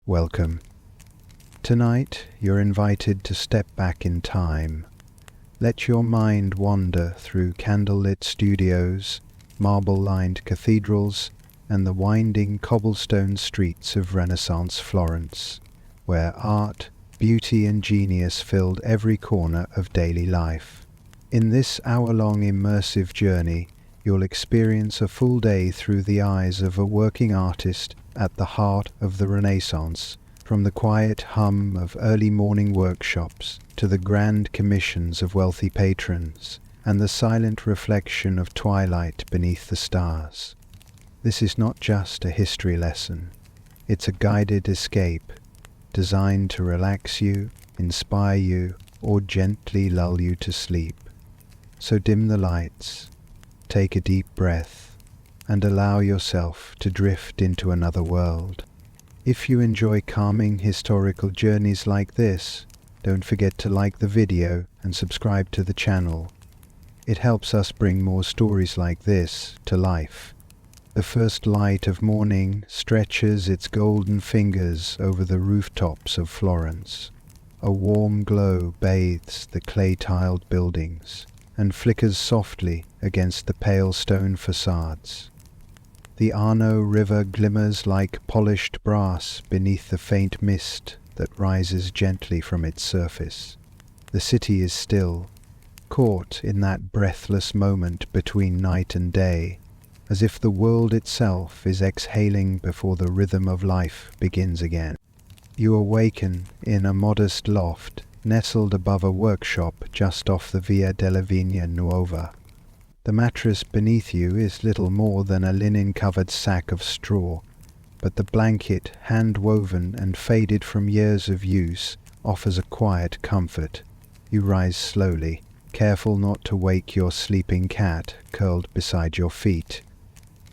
Welcome. Tonight, you're invited to step back in time. Let your mind wander through candlelit studios, marble-lined cathedrals, and the winding cobblestone streets of Renaissance Florence, where art, beauty, and genius filled every corner of daily life. In this hour-long immersive journey, you'll experience a full day through the eyes of a working artist at the heart of the Renaissance, from the quiet hum of early morning workshops to the grand commissions of wealthy patrons and the silent reflection of twilight beneath the stars. This is not just a history lesson. It's a guided escape, designed to relax you, inspire you, or gently lull you to sleep. So dim the lights, take a deep breath, and allow yourself to drift into another world. If you enjoy calming historical journeys like this, don't forget to like the video and subscribe to the channel. It helps us bring more stories like this to life. The first light of morning stretches its golden fingers over the rooftops of Florence. A warm glow bathes the clay-tiled buildings and flickers softly against the pale stone facades. The Arno River glimmers like polished brass beneath the faint mist that rises gently from its surface. The city is still, caught in that breathless moment between night and day, as if the world itself is exhaling before the rhythm of life begins again. You awaken in a modest loft nestled above a workshop just off the Via della Vigna Nuova. The mattress beneath you is little more than a linen-covered sack of straw, but the blanket, hand-woven and faded from years of use, offers a quiet comfort. You rise slowly, careful not to wake your sleeping cat curled beside your feet.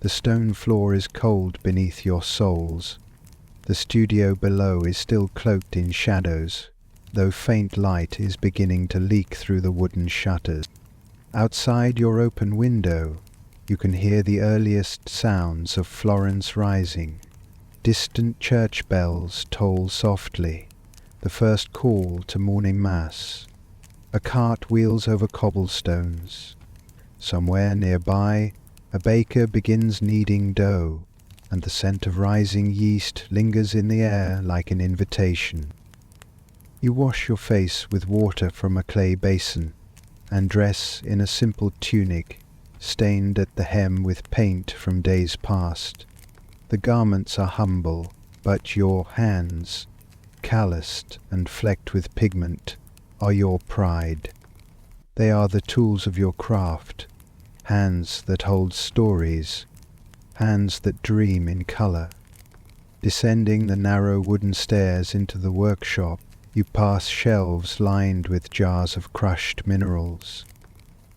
The stone floor is cold beneath your soles. The studio below is still cloaked in shadows, though faint light is beginning to leak through the wooden shutters. Outside your open window, you can hear the earliest sounds of Florence rising. Distant church bells toll softly, the first call to morning mass. A cart wheels over cobblestones. Somewhere nearby, a baker begins kneading dough, and the scent of rising yeast lingers in the air like an invitation. You wash your face with water from a clay basin, and dress in a simple tunic, stained at the hem with paint from days past. The garments are humble, but your hands, calloused and flecked with pigment, are your pride. They are the tools of your craft, hands that hold stories, hands that dream in colour. Descending the narrow wooden stairs into the workshop, you pass shelves lined with jars of crushed minerals.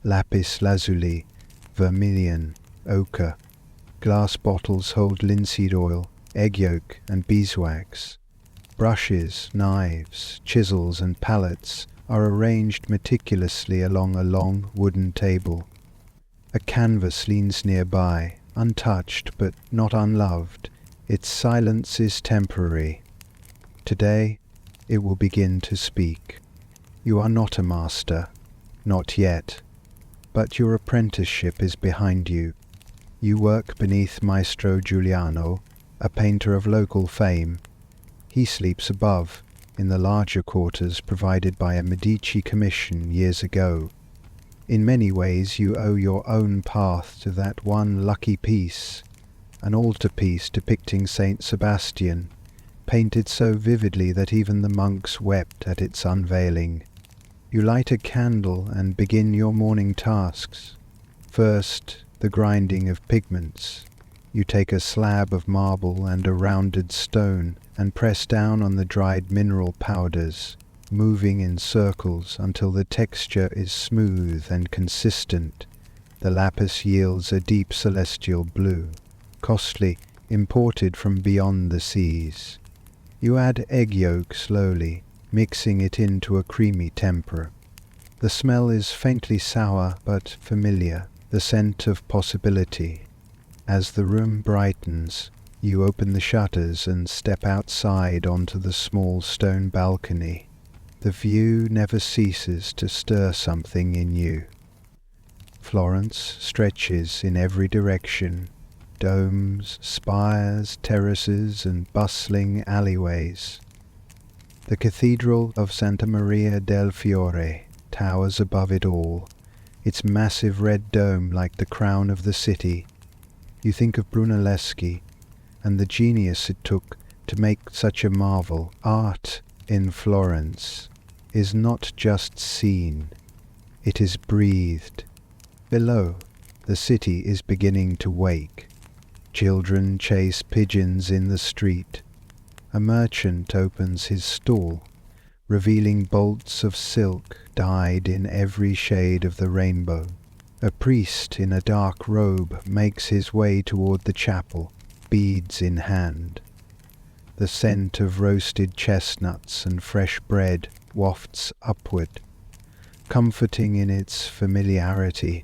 Lapis lazuli, vermilion, ochre. Glass bottles hold linseed oil, egg yolk, and beeswax. Brushes, knives, chisels, and palettes are arranged meticulously along a long wooden table. A canvas leans nearby, untouched but not unloved. Its silence is temporary. Today, it will begin to speak. You are not a master, not yet, but your apprenticeship is behind you. You work beneath Maestro Giuliano, a painter of local fame. He sleeps above, in the larger quarters provided by a Medici commission years ago. In many ways you owe your own path to that one lucky piece, an altarpiece depicting Saint Sebastian, painted so vividly that even the monks wept at its unveiling. You light a candle and begin your morning tasks. First, the grinding of pigments. You take a slab of marble and a rounded stone and press down on the dried mineral powders, moving in circles until the texture is smooth and consistent. The lapis yields a deep celestial blue, costly, imported from beyond the seas. You add egg yolk slowly, mixing it into a creamy tempera. The smell is faintly sour but familiar, the scent of possibility. As the room brightens, You open the shutters and step outside onto the small stone balcony. The view never ceases to stir something in you. Florence stretches in every direction, domes, spires, terraces, and bustling alleyways. The Cathedral of Santa Maria del Fiore towers above it all, its massive red dome like the crown of the city. You think of Brunelleschi and the genius it took to make such a marvel. Art in Florence is not just seen, it is breathed. Below, the city is beginning to wake. Children chase pigeons in the street. A merchant opens his stall, revealing bolts of silk dyed in every shade of the rainbow. A priest in a dark robe makes his way toward the chapel, beads in hand. The scent of roasted chestnuts and fresh bread wafts upward, comforting in its familiarity.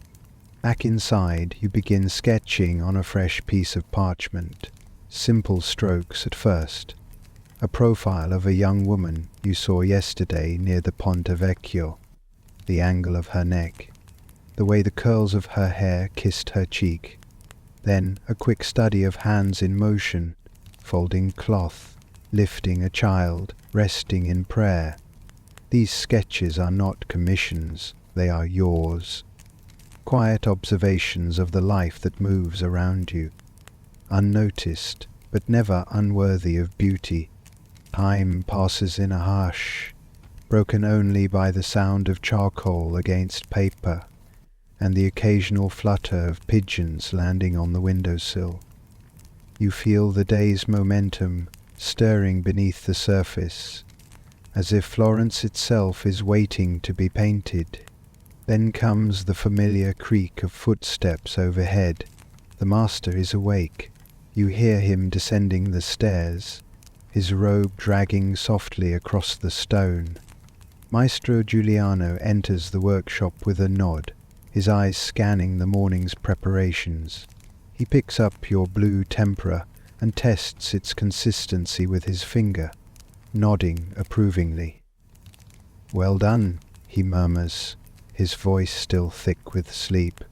Back inside, you begin sketching on a fresh piece of parchment. Simple strokes at first. A profile of a young woman you saw yesterday near the Ponte Vecchio. The angle of her neck. The way the curls of her hair kissed her cheek. Then a quick study of hands in motion, folding cloth, lifting a child, resting in prayer. These sketches are not commissions, they are yours. Quiet observations of the life that moves around you, unnoticed, but never unworthy of beauty. Time passes in a hush, broken only by the sound of charcoal against paper, and the occasional flutter of pigeons landing on the windowsill. You feel the day's momentum stirring beneath the surface, as if Florence itself is waiting to be painted. Then comes the familiar creak of footsteps overhead. The master is awake. You hear him descending the stairs, his robe dragging softly across the stone. Maestro Giuliano enters the workshop with a nod, his eyes scanning the morning's preparations. He picks up your blue tempera and tests its consistency with his finger, nodding approvingly. "Well done," he murmurs, his voice still thick with sleep.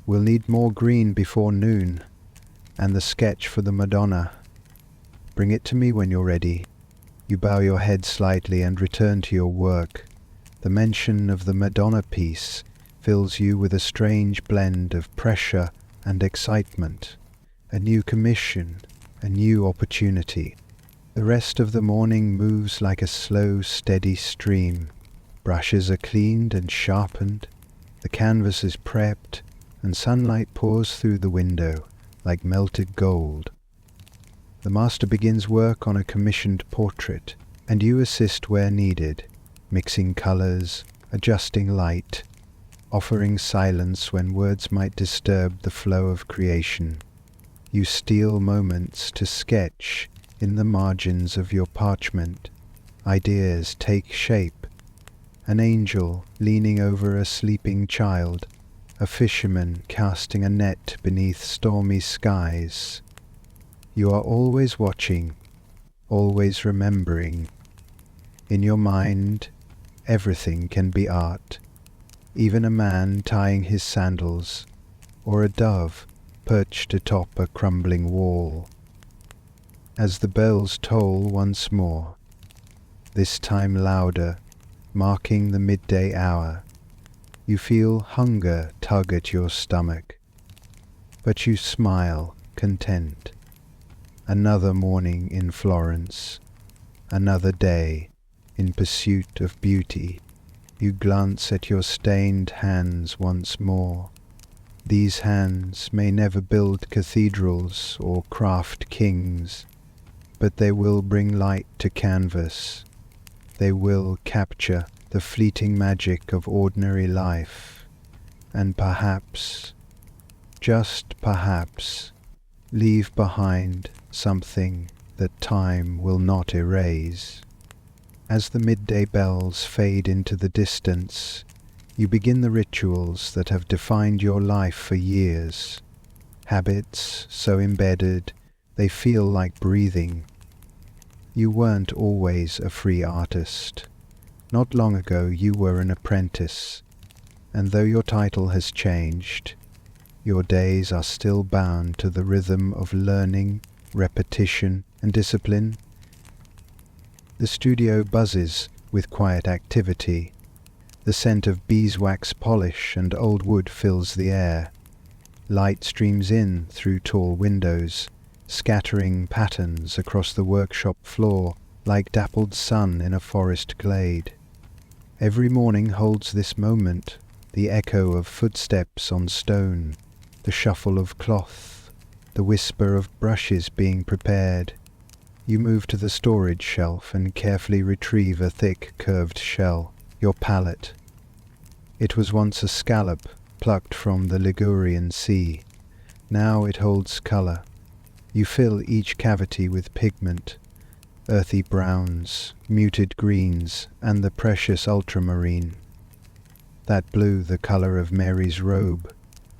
"We'll need more green before noon, and the sketch for the Madonna. Bring it to me when you're ready." You bow your head slightly and return to your work. The mention of the Madonna piece fills you with a strange blend of pressure and excitement. A new commission, a new opportunity. The rest of the morning moves like a slow, steady stream. Brushes are cleaned and sharpened, the canvas is prepped, and sunlight pours through the window like melted gold. The master begins work on a commissioned portrait, and you assist where needed, mixing colors, adjusting light, offering silence when words might disturb the flow of creation. You steal moments to sketch in the margins of your parchment. Ideas take shape. An angel leaning over a sleeping child, a fisherman casting a net beneath stormy skies. You are always watching, always remembering. In your mind, everything can be art, even a man tying his sandals, or a dove perched atop a crumbling wall. As the bells toll once more, this time louder, marking the midday hour, you feel hunger tug at your stomach, but you smile, content. Another morning in Florence, another day in pursuit of beauty. You glance at your stained hands once more. These hands may never build cathedrals or craft kings, but they will bring light to canvas. They will capture the fleeting magic of ordinary life, and perhaps, just perhaps, leave behind something that time will not erase. As the midday bells fade into the distance, you begin the rituals that have defined your life for years. Habits so embedded They feel like breathing. You weren't always a free artist. Not long ago you were an apprentice, and though your title has changed, your days are still bound to the rhythm of learning, repetition, and discipline. The studio buzzes with quiet activity. The scent of beeswax polish and old wood fills the air. Light streams in through tall windows, scattering patterns across the workshop floor like dappled sun in a forest glade. Every morning holds this moment, the echo of footsteps on stone, the shuffle of cloth, the whisper of brushes being prepared. You move to the storage shelf and carefully retrieve a thick, curved shell, your palette. It was once a scallop plucked from the Ligurian Sea. Now it holds colour. You fill each cavity with pigment, earthy browns, muted greens, and the precious ultramarine. That blue, the colour of Mary's robe,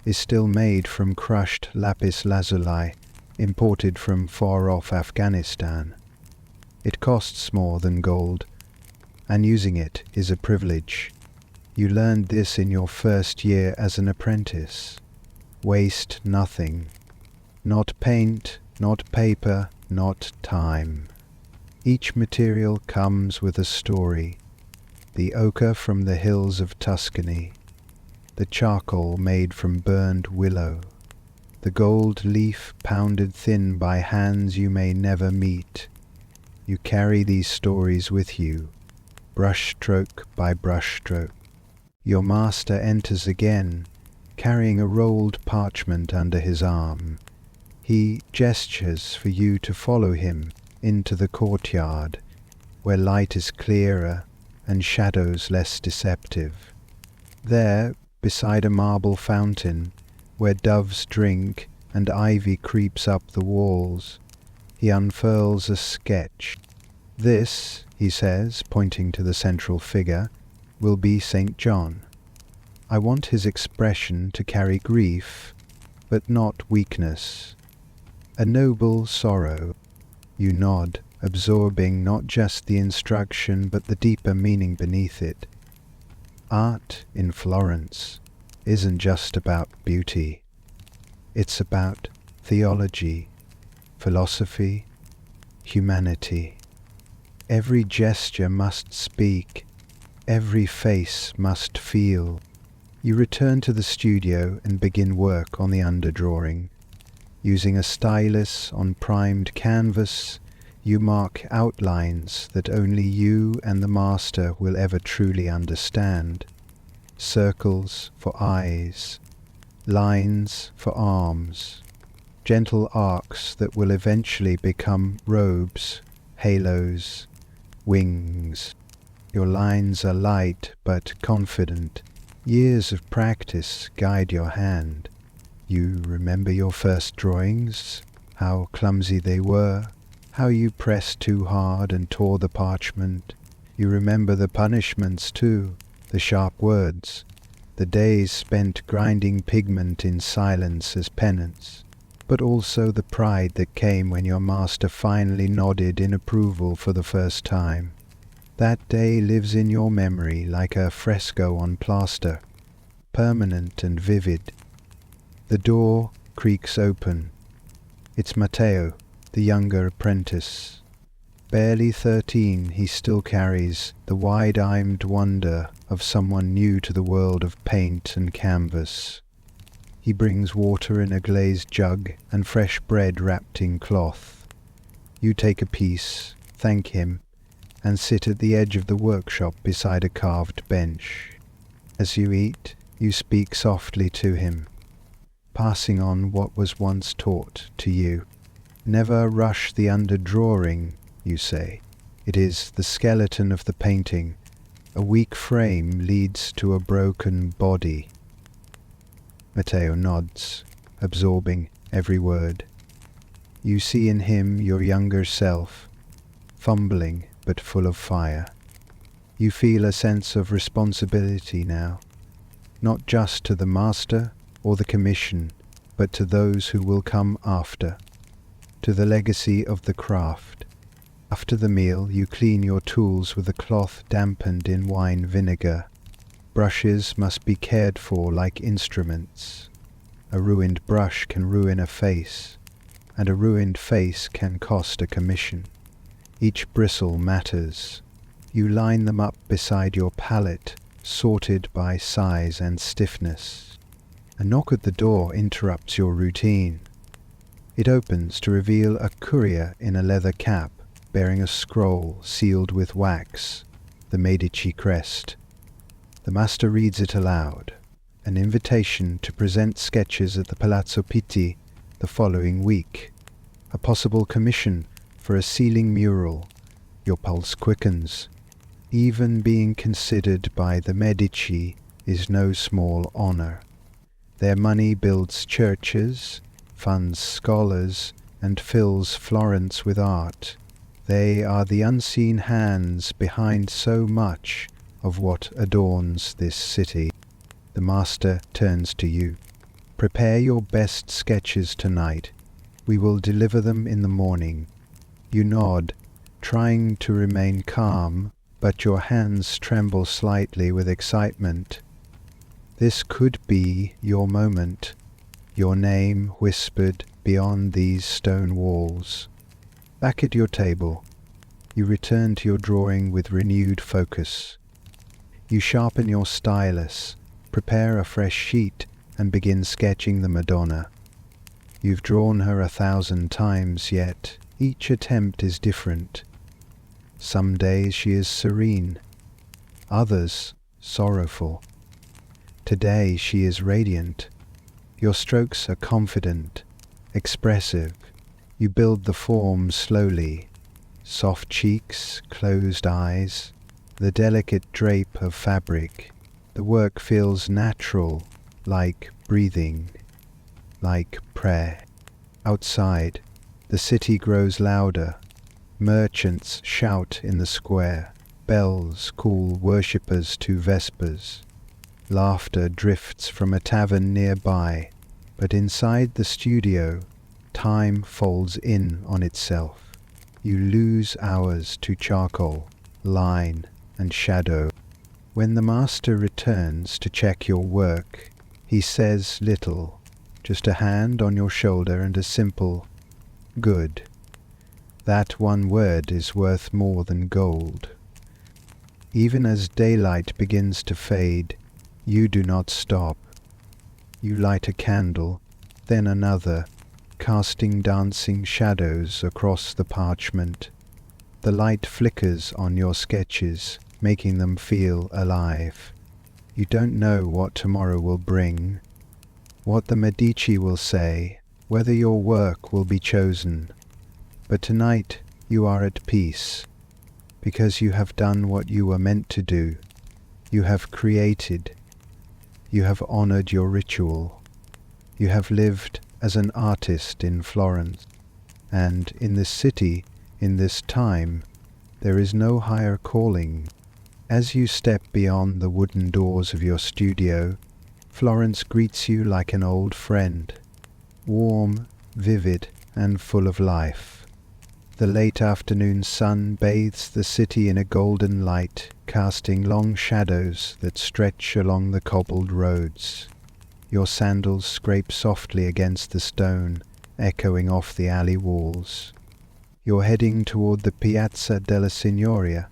is still made from crushed lapis lazuli, imported from far-off Afghanistan. It costs more than gold, and using it is a privilege. You learned this in your first year as an apprentice. Waste nothing. Not paint, not paper, not time. Each material comes with a story. The ochre from the hills of Tuscany, the charcoal made from burned willow, the gold leaf pounded thin by hands you may never meet. You carry these stories with you, brushstroke by brushstroke. Your master enters again, carrying a rolled parchment under his arm. He gestures for you to follow him into the courtyard, where light is clearer and shadows less deceptive. There, beside a marble fountain, where doves drink and ivy creeps up the walls, he unfurls a sketch. This, he says, pointing to the central figure, will be St. John. I want his expression to carry grief, but not weakness. A noble sorrow. You nod, absorbing not just the instruction but the deeper meaning beneath it. Art in Florence isn't just about beauty. It's about theology, philosophy, humanity. Every gesture must speak, every face must feel. You return to the studio and begin work on the underdrawing. Using a stylus on primed canvas, you mark outlines that only you and the master will ever truly understand. Circles for eyes, lines for arms, gentle arcs that will eventually become robes, halos, wings. Your lines are light but confident. Years of practice guide your hand. You remember your first drawings, how clumsy they were, how you pressed too hard and tore the parchment. You remember the punishments too, the sharp words, the days spent grinding pigment in silence as penance, but also the pride that came when your master finally nodded in approval for the first time. That day lives in your memory like a fresco on plaster, permanent and vivid. The door creaks open. It's Matteo, the younger apprentice. Barely 13, he still carries the wide-eyed wonder of someone new to the world of paint and canvas. He brings water in a glazed jug and fresh bread wrapped in cloth. You take a piece, thank him, and sit at the edge of the workshop beside a carved bench. As you eat, you speak softly to him, passing on what was once taught to you. Never rush the underdrawing, you say. It is the skeleton of the painting. A weak frame leads to a broken body. Matteo nods, absorbing every word. You see in him your younger self, fumbling but full of fire. You feel a sense of responsibility now, not just to the master or the commission, but to those who will come after. to the legacy of the craft. After the meal, you clean your tools with a cloth dampened in wine vinegar. Brushes must be cared for like instruments. A ruined brush can ruin a face, and a ruined face can cost a commission. Each bristle matters. You line them up beside your palette, sorted by size and stiffness. A knock at the door interrupts your routine. It opens to reveal a courier in a leather cap, bearing a scroll sealed with wax, the Medici crest. The master reads it aloud, an invitation to present sketches at the Palazzo Pitti the following week, a possible commission for a ceiling mural. Your pulse quickens. Even being considered by the Medici is no small honor. Their money builds churches, funds scholars, and fills Florence with art. They are the unseen hands behind so much of what adorns this city. The master turns to you. Prepare your best sketches tonight. We will deliver them in the morning. You nod, trying to remain calm, but your hands tremble slightly with excitement. This could be your moment, your name whispered beyond these stone walls. Back at your table, you return to your drawing with renewed focus. You sharpen your stylus, prepare a fresh sheet, and begin sketching the Madonna. You've drawn her 1,000 times, yet each attempt is different. Some days she is serene, others sorrowful. Today she is radiant. Your strokes are confident, expressive. You build the form slowly. Soft cheeks, closed eyes, the delicate drape of fabric. The work feels natural, like breathing, like prayer. Outside, the city grows louder. Merchants shout in the square. Bells call worshippers to vespers. Laughter drifts from a tavern nearby, but inside the studio, time folds in on itself. You lose hours to charcoal, line, and shadow. When the master returns to check your work, he says little, just a hand on your shoulder and a simple, "Good." That one word is worth more than gold. Even as daylight begins to fade, you do not stop. You light a candle, then another, casting dancing shadows across the parchment. The light flickers on your sketches, making them feel alive. You don't know what tomorrow will bring, what the Medici will say, whether your work will be chosen. But tonight you are at peace, because you have done what you were meant to do. You have created. You have honored your ritual. You have lived as an artist in Florence. And in this city, in this time, there is no higher calling. As you step beyond the wooden doors of your studio, Florence greets you like an old friend, warm, vivid, and full of life. The late afternoon sun bathes the city in a golden light, casting long shadows that stretch along the cobbled roads. Your sandals scrape softly against the stone, echoing off the alley walls. You're heading toward the Piazza della Signoria,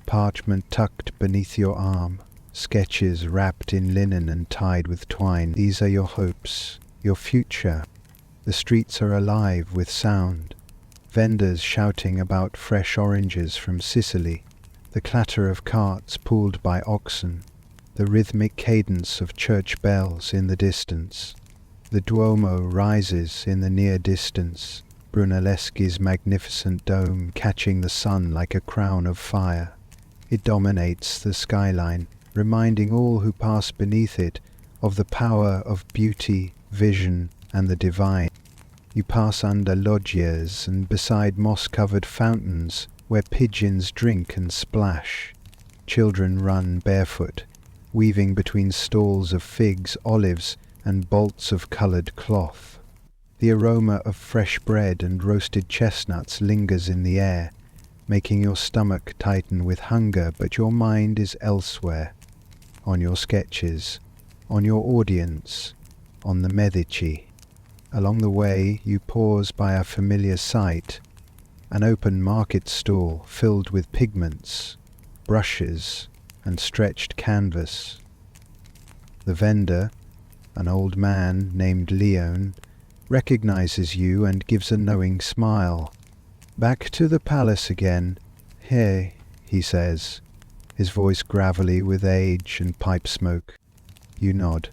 parchment tucked beneath your arm, sketches wrapped in linen and tied with twine. These are your hopes, your future. The streets are alive with sound. Vendors shouting about fresh oranges from Sicily, the clatter of carts pulled by oxen, the rhythmic cadence of church bells in the distance. The Duomo rises in the near distance, Brunelleschi's magnificent dome catching the sun like a crown of fire. It dominates the skyline, reminding all who pass beneath it of the power of beauty, vision, and the divine. You pass under loggias and beside moss-covered fountains where pigeons drink and splash. Children run barefoot, weaving between stalls of figs, olives, and bolts of coloured cloth. The aroma of fresh bread and roasted chestnuts lingers in the air, making your stomach tighten with hunger, but your mind is elsewhere, on your sketches, on your audience, on the Medici. Along the way you pause by a familiar sight, an open market stall filled with pigments, brushes, and stretched canvas. The vendor, an old man named Leon, recognizes you and gives a knowing smile. "Back to the palace again. Hey," he says, his voice gravelly with age and pipe smoke. You nod.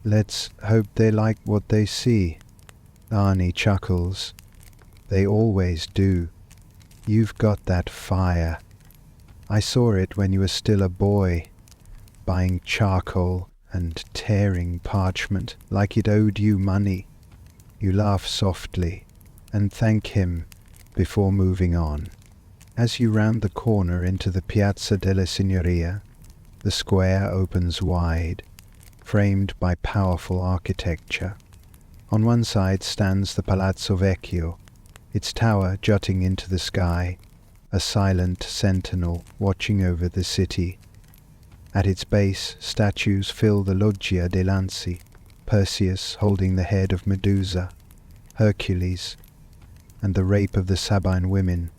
"Let's hope they like what they see." Arnie chuckles. "They always do. You've got that fire. I saw it when you were still a boy, buying charcoal and tearing parchment like it owed you money." You laugh softly and thank him before moving on. As you round the corner into the Piazza della Signoria, the square opens wide, framed by powerful architecture. On one side stands the Palazzo Vecchio, its tower jutting into the sky, a silent sentinel watching over the city. At its base, statues fill the Loggia dei Lanzi, Perseus holding the head of Medusa, Hercules, and the rape of the Sabine women,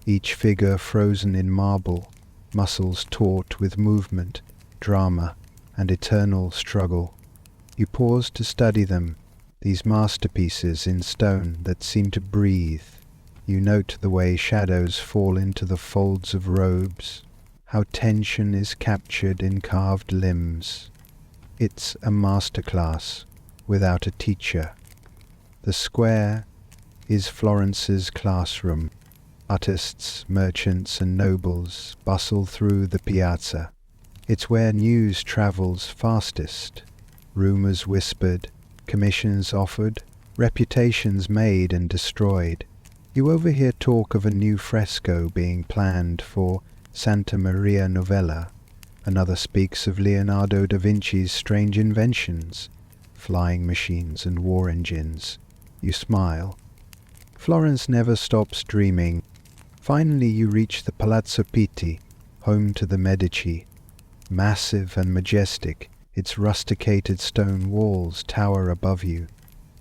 each figure frozen in marble, muscles taut with movement, drama, and eternal struggle. You pause to study them, these masterpieces in stone that seem to breathe. You note the way shadows fall into the folds of robes, how tension is captured in carved limbs. It's a masterclass without a teacher. The square is Florence's classroom. Artists, merchants, and nobles bustle through the piazza. It's where news travels fastest. Rumors whispered, commissions offered, reputations made and destroyed. You overhear talk of a new fresco being planned for Santa Maria Novella. Another speaks of Leonardo da Vinci's strange inventions, flying machines and war engines. You smile. Florence never stops dreaming. Finally you reach the Palazzo Pitti, home to the Medici. Massive and majestic, its rusticated stone walls tower above you,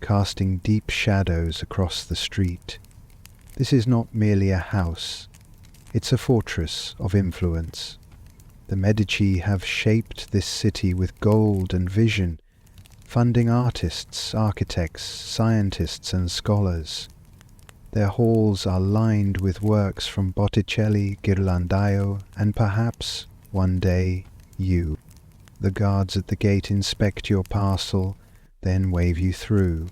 casting deep shadows across the street. This is not merely a house. It's a fortress of influence. The Medici have shaped this city with gold and vision, funding artists, architects, scientists, and scholars. Their halls are lined with works from Botticelli, Ghirlandaio, and perhaps, one day, you. The guards at the gate inspect your parcel, then wave you through.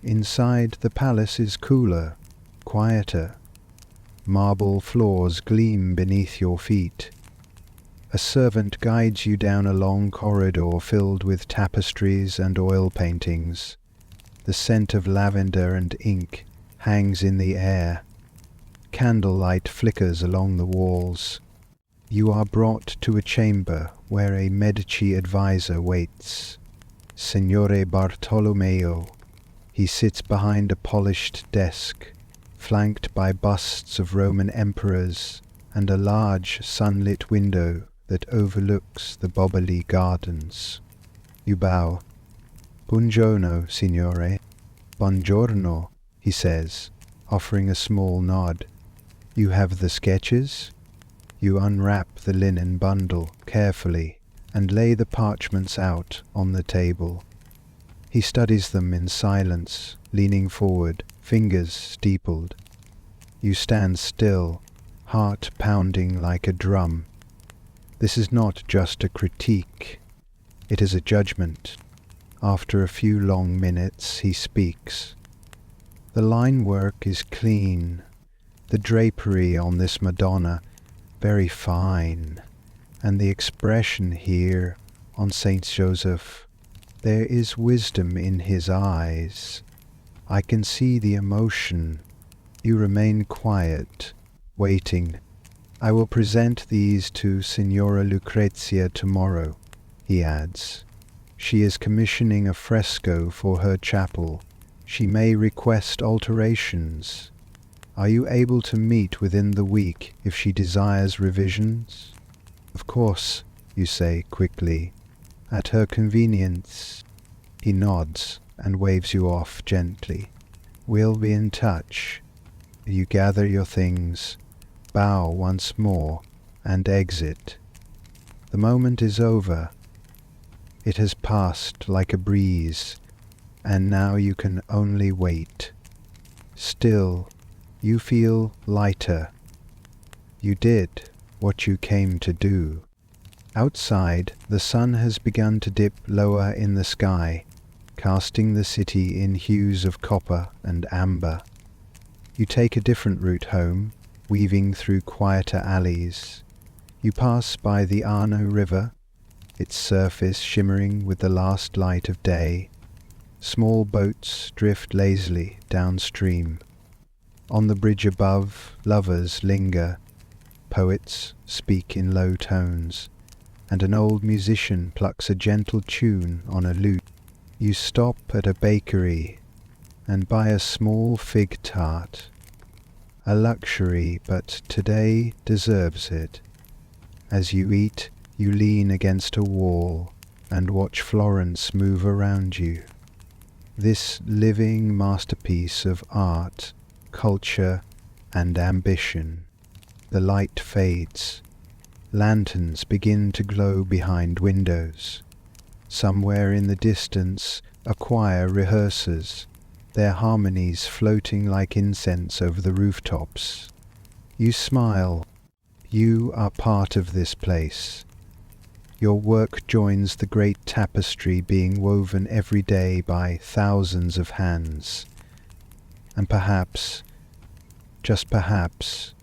Inside, the palace is cooler, quieter. Marble floors gleam beneath your feet. A servant guides you down a long corridor filled with tapestries and oil paintings. The scent of lavender and ink hangs in the air. Candlelight flickers along the walls. You are brought to a chamber where a Medici advisor waits. Signore Bartolomeo. He sits behind a polished desk, flanked by busts of Roman emperors and a large sunlit window that overlooks the Boboli Gardens. You bow. "Buongiorno, signore." "Buongiorno," he says, offering a small nod. "You have the sketches?" You unwrap the linen bundle carefully and lay the parchments out on the table. He studies them in silence, leaning forward, fingers steepled. You stand still, heart pounding like a drum. This is not just a critique. It is a judgment. After a few long minutes, he speaks. "The line work is clean. The drapery on this Madonna, very fine. And the expression here on Saint Joseph, there is wisdom in his eyes. I can see the emotion." You remain quiet, waiting. "I will present these to Signora Lucrezia tomorrow," he adds. She is commissioning a fresco for her chapel. She may request alterations. Are you able to meet within the week if she desires revisions? Of course, you say quickly. At her convenience. He nods and waves you off gently. We'll be in touch. You gather your things, bow once more, and exit. The moment is over. It has passed like a breeze, and now you can only wait. Still, you feel lighter. You did what you came to do. Outside, the sun has begun to dip lower in the sky, casting the city in hues of copper and amber. You take a different route home, weaving through quieter alleys. You pass by the Arno River, its surface shimmering with the last light of day. Small boats drift lazily downstream. On the bridge above, lovers linger. Poets speak in low tones, and an old musician plucks a gentle tune on a lute. You stop at a bakery and buy a small fig tart. A luxury, but today deserves it. As you eat, you lean against a wall and watch Florence move around you. This living masterpiece of art, culture, and ambition. The light fades. Lanterns begin to glow behind windows. Somewhere in the distance, a choir rehearses, their harmonies floating like incense over the rooftops. You smile. You are part of this place. Your work joins the great tapestry being woven every day by thousands of hands. And perhaps, just perhaps,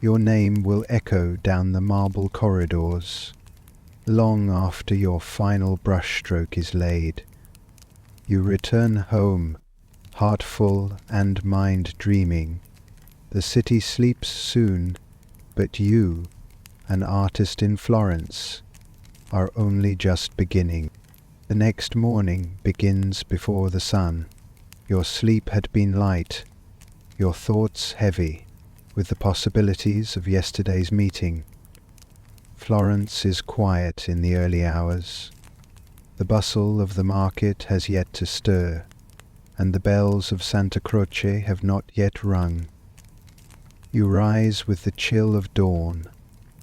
your name will echo down the marble corridors, long after your final brushstroke is laid. You return home, heart full and mind dreaming. The city sleeps soon, but you, an artist in Florence, are only just beginning. The next morning begins before the sun. Your sleep had been light, your thoughts heavy, with the possibilities of yesterday's meeting. Florence is quiet in the early hours. The bustle of the market has yet to stir, and the bells of Santa Croce have not yet rung. You rise with the chill of dawn,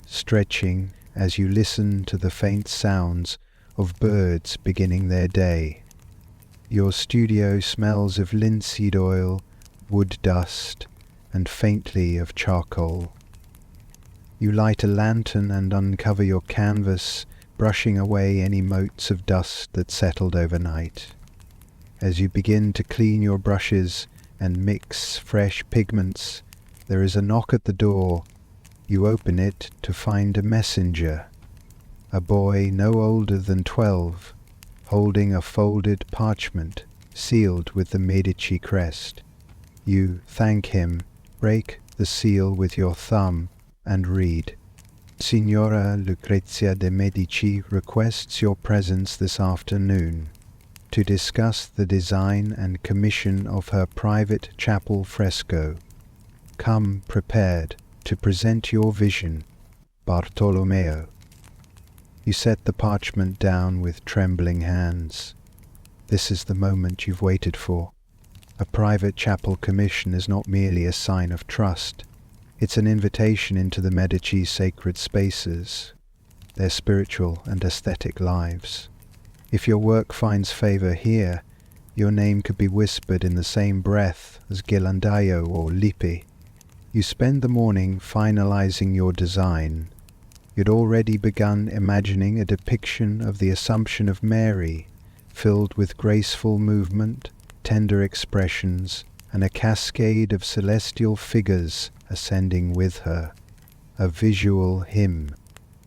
stretching as you listen to the faint sounds of birds beginning their day. Your studio smells of linseed oil, wood dust, and faintly of charcoal. You light a lantern and uncover your canvas, brushing away any motes of dust that settled overnight. As you begin to clean your brushes and mix fresh pigments, there is a knock at the door. You open it to find a messenger, a boy no older than 12, holding a folded parchment sealed with the Medici crest. You thank him, break the seal with your thumb, and read. Signora Lucrezia de' Medici requests your presence this afternoon to discuss the design and commission of her private chapel fresco. Come prepared to present your vision, Bartolomeo. You set the parchment down with trembling hands. This is the moment you've waited for. A private chapel commission is not merely a sign of trust. It's an invitation into the Medici's sacred spaces, their spiritual and aesthetic lives. If your work finds favor here, your name could be whispered in the same breath as Ghirlandaio or Lippi. You spend the morning finalizing your design. You'd already begun imagining a depiction of the Assumption of Mary, filled with graceful movement, tender expressions, and a cascade of celestial figures ascending with her, a visual hymn.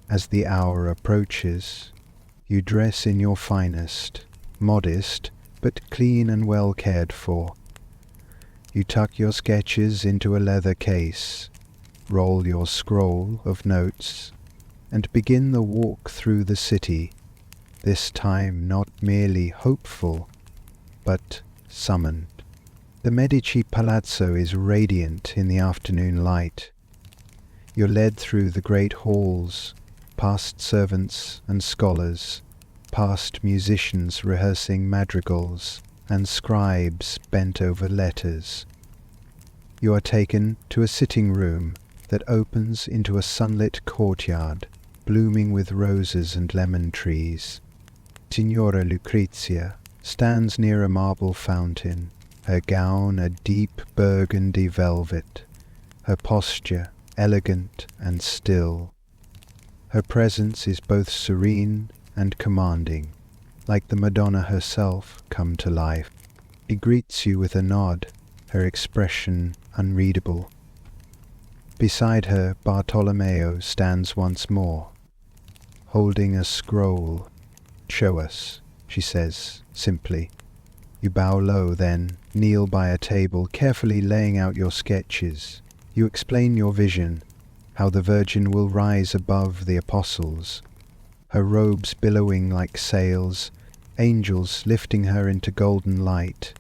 As the hour approaches, you dress in your finest, modest, but clean and well cared for. You tuck your sketches into a leather case, roll your scroll of notes, and begin the walk through the city. this time not merely hopeful, but summoned. The Medici Palazzo is radiant in the afternoon light. You're led through the great halls, past servants and scholars, past musicians rehearsing madrigals, and scribes bent over letters. You are taken to a sitting room that opens into a sunlit courtyard, blooming with roses and lemon trees. Signora Lucrezia stands near a marble fountain, her gown a deep burgundy velvet, her posture elegant and still. Her presence is both serene and commanding, like the Madonna herself come to life. She greets you with a nod, her expression unreadable. Beside her, Bartolomeo stands once more, holding a scroll. "Show us," she says simply. You bow low then, kneel by a table, carefully laying out your sketches. You explain your vision, how the Virgin will rise above the apostles, her robes billowing like sails, angels lifting her into golden light.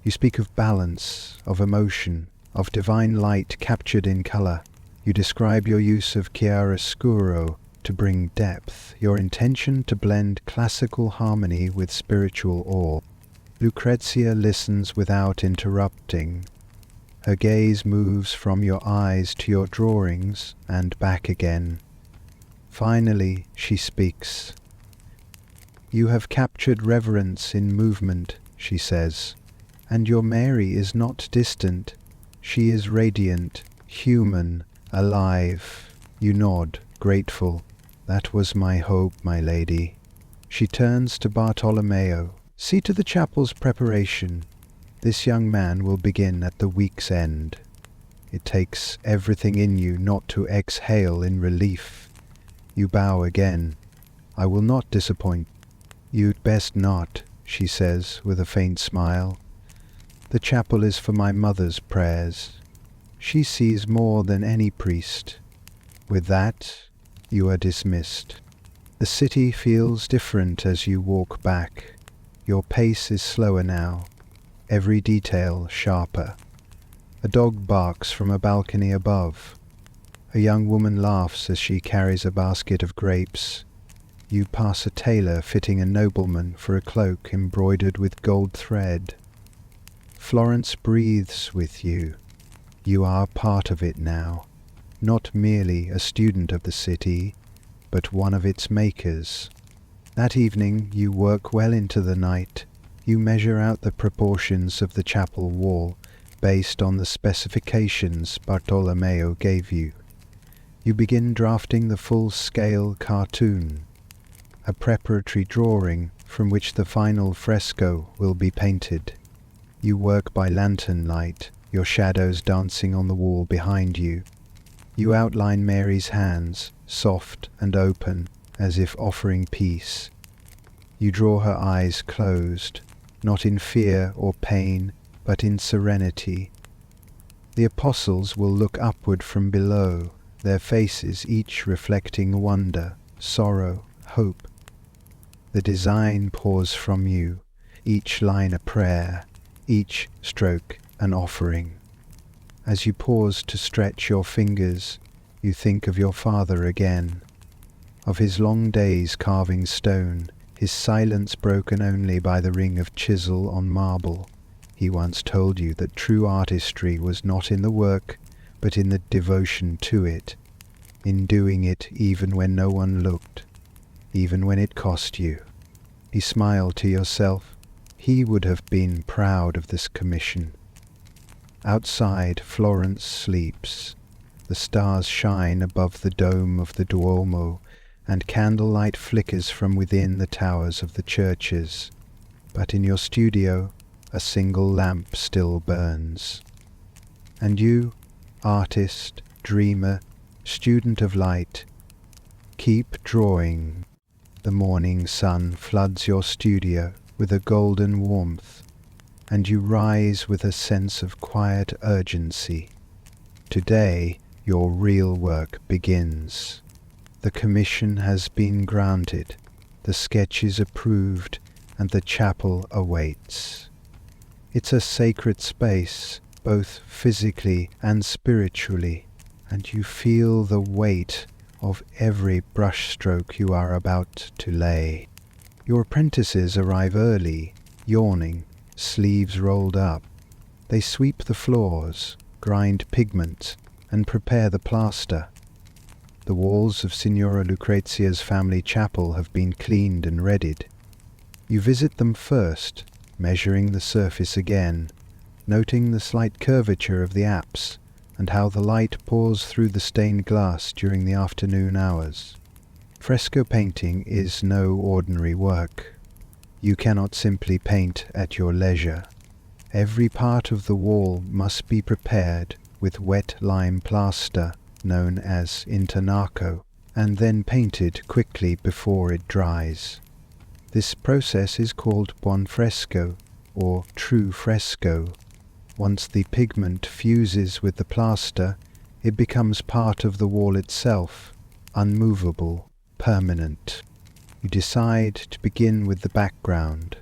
You speak of balance, of emotion, of divine light captured in colour. You describe your use of chiaroscuro to bring depth, your intention to blend classical harmony with spiritual awe. Lucrezia listens without interrupting. Her gaze moves from your eyes to your drawings and back again. Finally, she speaks. "You have captured reverence in movement," she says, "and your Mary is not distant. She is radiant, human, alive." You nod, grateful. "That was my hope, my lady." She turns to Bartolomeo. "See to the chapel's preparation. This young man will begin at the week's end." It takes everything in you not to exhale in relief. You bow again. "I will not disappoint." "You'd best not," she says with a faint smile. "The chapel is for my mother's prayers. She sees more than any priest." With that, you are dismissed. The city feels different as you walk back. Your pace is slower now, every detail sharper. A dog barks from a balcony above. A young woman laughs as she carries a basket of grapes. You pass a tailor fitting a nobleman for a cloak embroidered with gold thread. Florence breathes with you. You are part of it now, not merely a student of the city, but one of its makers. That evening you work well into the night. You measure out the proportions of the chapel wall based on the specifications Bartolomeo gave you. You begin drafting the full-scale cartoon, a preparatory drawing from which the final fresco will be painted. You work by lantern light, your shadows dancing on the wall behind you. You outline Mary's hands, soft and open, as if offering peace. You draw her eyes closed, not in fear or pain, but in serenity. The apostles will look upward from below, their faces each reflecting wonder, sorrow, hope. The design pours from you, each line a prayer, each stroke an offering. As you pause to stretch your fingers, you think of your father again, of his long days carving stone, his silence broken only by the ring of chisel on marble. He once told you that true artistry was not in the work, but in the devotion to it, in doing it even when no one looked, even when it cost you. You smile to yourself. He would have been proud of this commission. Outside, Florence sleeps. The stars shine above the dome of the Duomo, and candlelight flickers from within the towers of the churches. But in your studio, a single lamp still burns. And you, artist, dreamer, student of light, keep drawing. The morning sun floods your studio with a golden warmth, and you rise with a sense of quiet urgency. Today, your real work begins. The commission has been granted. The sketch is approved and the chapel awaits. It's a sacred space, both physically and spiritually, and you feel the weight of every brushstroke you are about to lay. Your apprentices arrive early, yawning, sleeves rolled up. They sweep the floors, grind pigment, and prepare the plaster. The walls of Signora Lucrezia's family chapel have been cleaned and readied. You visit them first, measuring the surface again, noting the slight curvature of the apse and how the light pours through the stained glass during the afternoon hours. Fresco painting is no ordinary work. You cannot simply paint at your leisure. Every part of the wall must be prepared with wet lime plaster, known as intonaco, and then painted quickly before it dries. This process is called buon fresco, or true fresco. Once the pigment fuses with the plaster, it becomes part of the wall itself, unmovable, permanent. You decide to begin with the background,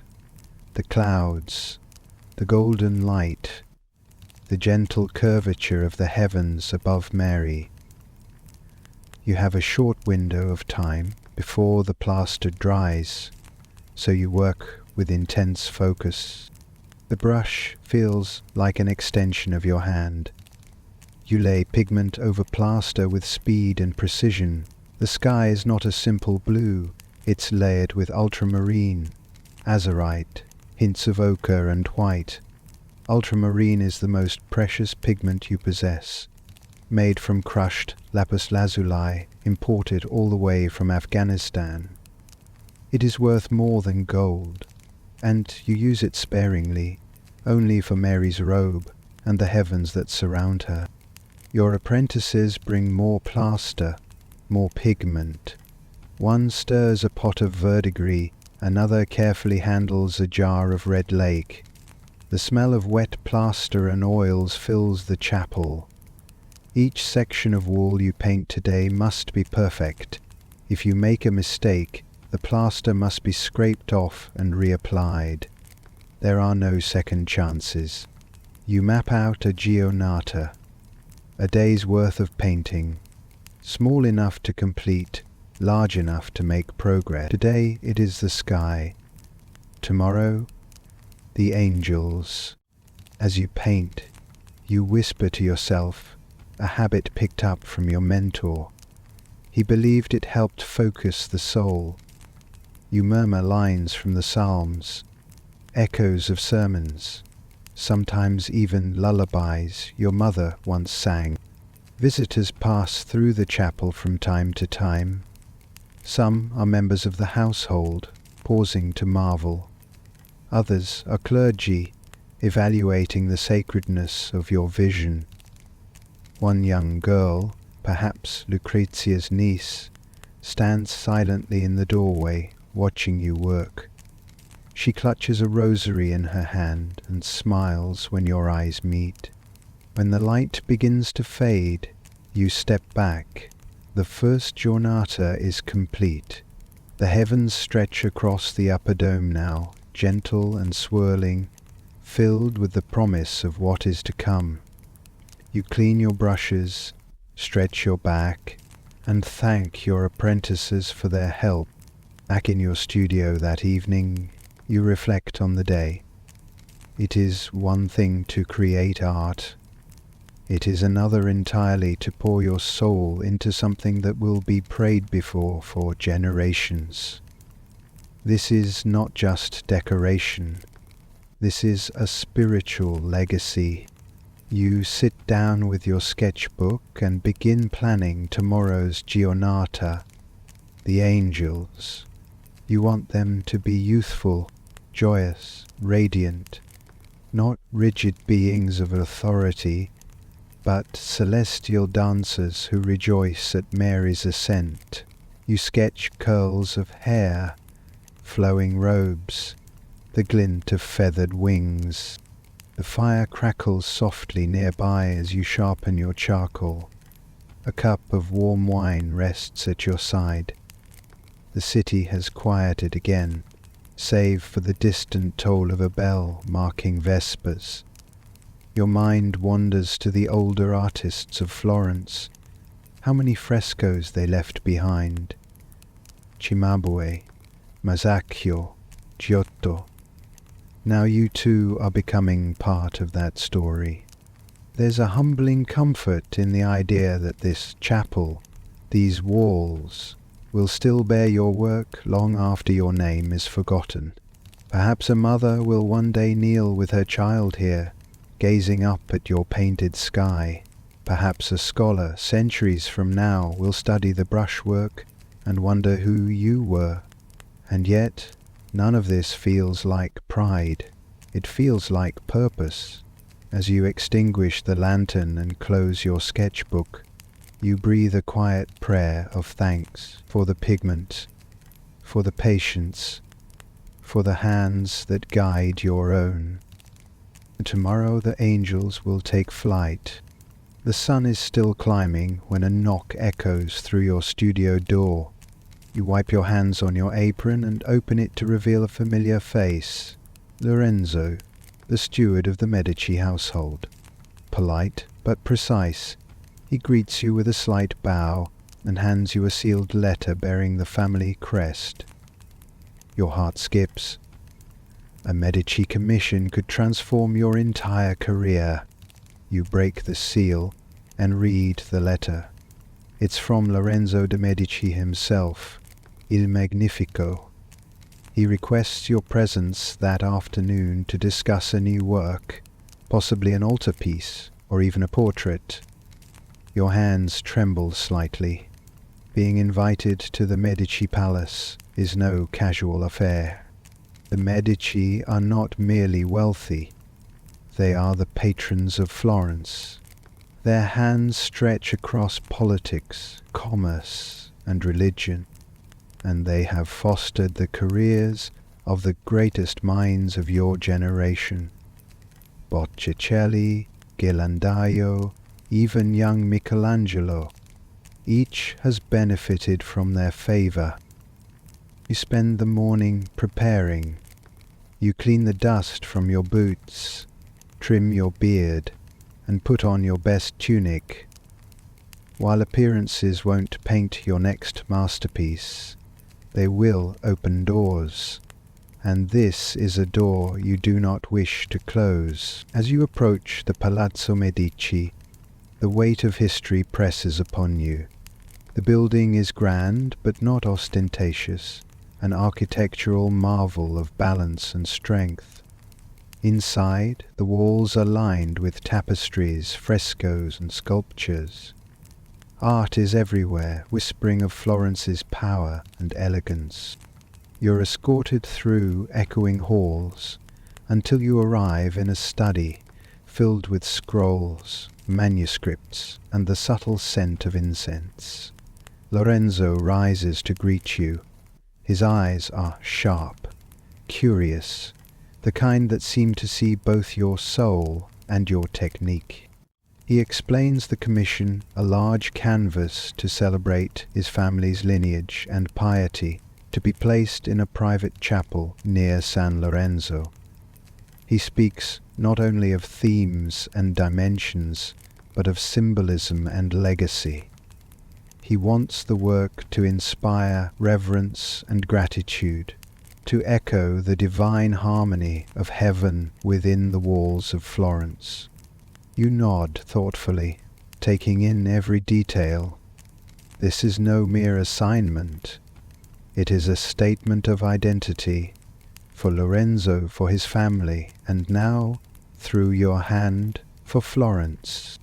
the clouds, the golden light, the gentle curvature of the heavens above Mary. You have a short window of time before the plaster dries, so you work with intense focus. The brush feels like an extension of your hand. You lay pigment over plaster with speed and precision. The sky is not a simple blue, it's layered with ultramarine, azurite, hints of ochre and white. Ultramarine is the most precious pigment you possess, made from crushed lapis lazuli imported all the way from Afghanistan. It is worth more than gold, and you use it sparingly, only for Mary's robe and the heavens that surround her. Your apprentices bring more plaster, more pigment. One stirs a pot of verdigris, another carefully handles a jar of red lake. The smell of wet plaster and oils fills the chapel. Each section of wall you paint today must be perfect. If you make a mistake, the plaster must be scraped off and reapplied. There are no second chances. You map out a giornata, a day's worth of painting, small enough to complete, large enough to make progress. Today it is the sky. Tomorrow, the angels. As you paint, you whisper to yourself, a habit picked up from your mentor. He believed it helped focus the soul. You murmur lines from the Psalms, echoes of sermons, sometimes even lullabies your mother once sang. Visitors pass through the chapel from time to time. Some are members of the household, pausing to marvel. Others are clergy, evaluating the sacredness of your vision. One young girl, perhaps Lucrezia's niece, stands silently in the doorway, watching you work. She clutches a rosary in her hand and smiles when your eyes meet. When the light begins to fade, you step back. The first giornata is complete. The heavens stretch across the upper dome now, gentle and swirling, filled with the promise of what is to come. You clean your brushes, stretch your back, and thank your apprentices for their help. Back in your studio that evening, you reflect on the day. It is one thing to create art. It is another entirely to pour your soul into something that will be prayed before for generations. This is not just decoration. This is a spiritual legacy. You sit down with your sketchbook and begin planning tomorrow's giornata, the angels. You want them to be youthful, joyous, radiant, not rigid beings of authority, but celestial dancers who rejoice at Mary's ascent. You sketch curls of hair, flowing robes, the glint of feathered wings. The fire crackles softly nearby as you sharpen your charcoal. A cup of warm wine rests at your side. The city has quieted again, save for the distant toll of a bell marking Vespers. Your mind wanders to the older artists of Florence. How many frescoes they left behind. Cimabue, Masaccio, Giotto. Now you too are becoming part of that story. There's a humbling comfort in the idea that this chapel, these walls, will still bear your work long after your name is forgotten. Perhaps a mother will one day kneel with her child here, gazing up at your painted sky. Perhaps a scholar, centuries from now, will study the brushwork and wonder who you were. And yet, none of this feels like pride. It feels like purpose. As you extinguish the lantern and close your sketchbook, you breathe a quiet prayer of thanks for the pigment, for the patience, for the hands that guide your own. Tomorrow the angels will take flight. The sun is still climbing when a knock echoes through your studio door. You wipe your hands on your apron and open it to reveal a familiar face. Lorenzo, the steward of the Medici household. Polite but precise, he greets you with a slight bow and hands you a sealed letter bearing the family crest. Your heart skips. A Medici commission could transform your entire career. You break the seal and read the letter. It's from Lorenzo de' Medici himself, Il Magnifico. He requests your presence that afternoon to discuss a new work, possibly an altarpiece or even a portrait. Your hands tremble slightly. Being invited to the Medici palace is no casual affair. The Medici are not merely wealthy, they are the patrons of Florence. Their hands stretch across politics, commerce, and religion, and they have fostered the careers of the greatest minds of your generation. Botticelli, Ghirlandaio, even young Michelangelo. Each has benefited from their favor. You spend the morning preparing. You clean the dust from your boots, trim your beard, and put on your best tunic. While appearances won't paint your next masterpiece, they will open doors. And this is a door you do not wish to close. As you approach the Palazzo Medici, the weight of history presses upon you. The building is grand but not ostentatious, an architectural marvel of balance and strength. Inside, the walls are lined with tapestries, frescoes, and sculptures. Art is everywhere, whispering of Florence's power and elegance. You're escorted through echoing halls until you arrive in a study filled with scrolls, manuscripts, and the subtle scent of incense. Lorenzo rises to greet you. His eyes are sharp, curious, the kind that seem to see both your soul and your technique. He explains the commission, a large canvas to celebrate his family's lineage and piety, to be placed in a private chapel near San Lorenzo. He speaks not only of themes and dimensions, but of symbolism and legacy. He wants the work to inspire reverence and gratitude, to echo the divine harmony of heaven within the walls of Florence. You nod thoughtfully, taking in every detail. This is no mere assignment. It is a statement of identity, for Lorenzo, for his family, and now, through your hand, for Florence.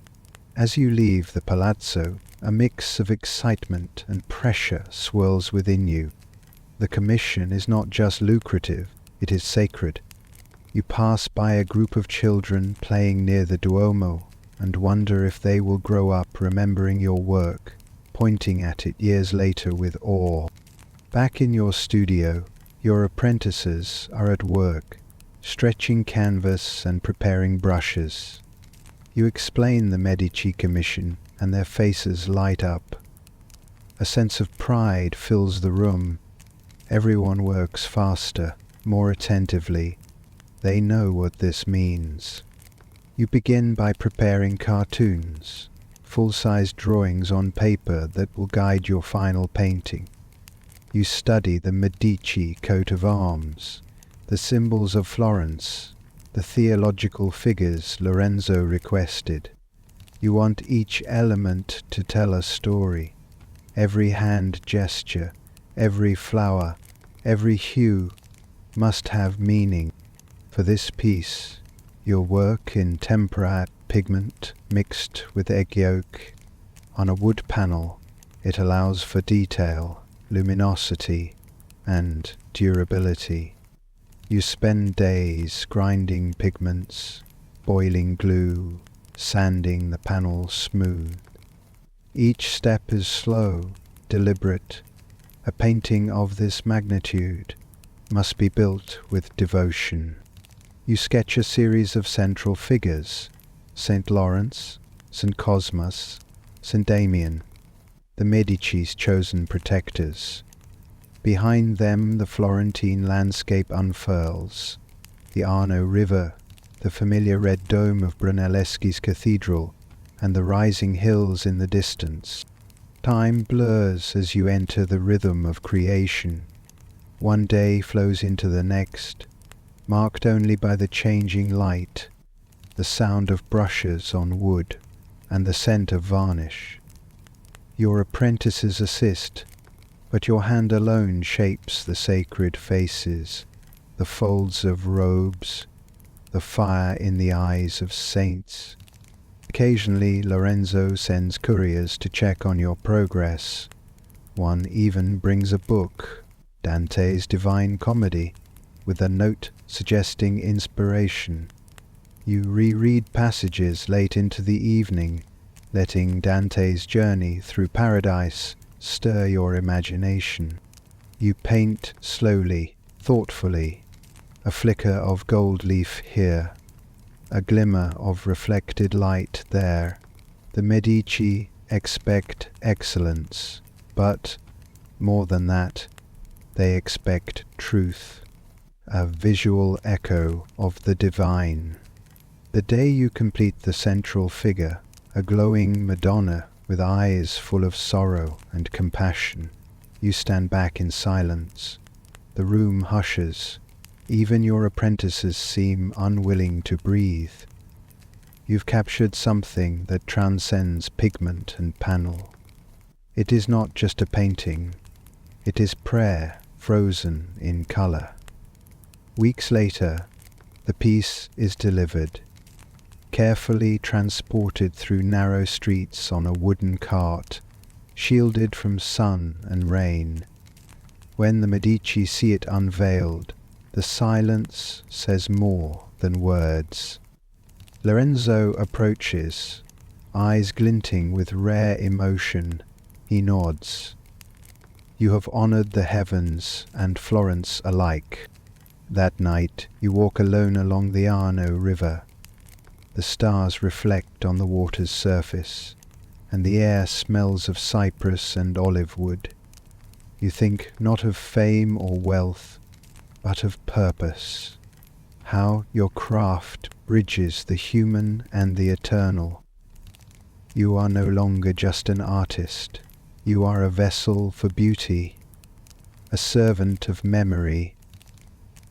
As you leave the palazzo, a mix of excitement and pressure swirls within you. The commission is not just lucrative, it is sacred. You pass by a group of children playing near the Duomo and wonder if they will grow up remembering your work, pointing at it years later with awe. Back in your studio, your apprentices are at work, stretching canvas and preparing brushes. You explain the Medici commission, and their faces light up. A sense of pride fills the room. Everyone works faster, more attentively. They know what this means. You begin by preparing cartoons, full-size drawings on paper that will guide your final painting. You study the Medici coat of arms, the symbols of Florence, the theological figures Lorenzo requested. You want each element to tell a story. Every hand gesture, every flower, every hue must have meaning. For this piece, your work in temperate pigment mixed with egg yolk on a wood panel, it allows for detail, luminosity, and durability. You spend days grinding pigments, boiling glue, sanding the panel smooth. Each step is slow, deliberate. A painting of this magnitude must be built with devotion. You sketch a series of central figures: St. Lawrence, St. Cosmas, St. Damien, the Medici's chosen protectors. Behind them the Florentine landscape unfurls, the Arno River, the familiar red dome of Brunelleschi's cathedral, and the rising hills in the distance. Time blurs as you enter the rhythm of creation. One day flows into the next, marked only by the changing light, the sound of brushes on wood, and the scent of varnish. Your apprentices assist, but your hand alone shapes the sacred faces, the folds of robes, the fire in the eyes of saints. Occasionally Lorenzo sends couriers to check on your progress. One even brings a book, Dante's Divine Comedy, with a note suggesting inspiration. You reread passages late into the evening, letting Dante's journey through paradise stir your imagination. You paint slowly, thoughtfully, a flicker of gold leaf here, a glimmer of reflected light there. The Medici expect excellence, but, more than that, they expect truth, a visual echo of the divine. The day you complete the central figure, a glowing Madonna with eyes full of sorrow and compassion, you stand back in silence. The room hushes. Even your apprentices seem unwilling to breathe. You've captured something that transcends pigment and panel. It is not just a painting. It is prayer frozen in color. Weeks later, the piece is delivered, carefully transported through narrow streets on a wooden cart, shielded from sun and rain. When the Medici see it unveiled, the silence says more than words. Lorenzo approaches, eyes glinting with rare emotion. He nods. You have honored the heavens and Florence alike. That night you walk alone along the Arno River. The stars reflect on the water's surface, and the air smells of cypress and olive wood. You think not of fame or wealth, but of purpose. How your craft bridges the human and the eternal. You are no longer just an artist. You are a vessel for beauty, a servant of memory,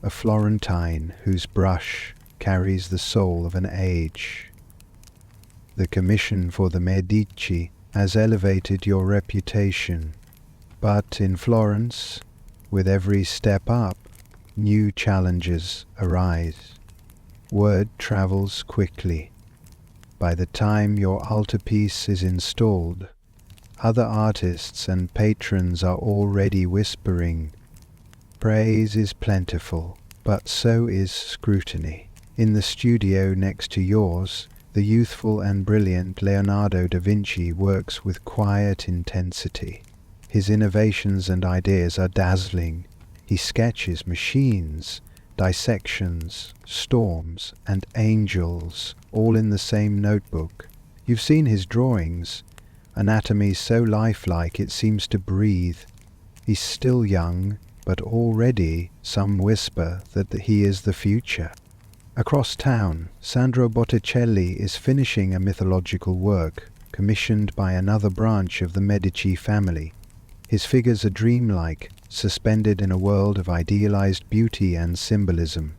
a Florentine whose brush carries the soul of an age. The commission for the Medici has elevated your reputation, but in Florence, with every step up, new challenges arise. Word travels quickly. By the time your altarpiece is installed, other artists and patrons are already whispering. Praise is plentiful, but so is scrutiny. In the studio next to yours, the youthful and brilliant Leonardo da Vinci works with quiet intensity. His innovations and ideas are dazzling. He sketches machines, dissections, storms, and angels, all in the same notebook. You've seen his drawings, anatomy so lifelike it seems to breathe. He's still young, but already some whisper that he is the future. Across town, Sandro Botticelli is finishing a mythological work commissioned by another branch of the Medici family. His figures are dreamlike, suspended in a world of idealized beauty and symbolism.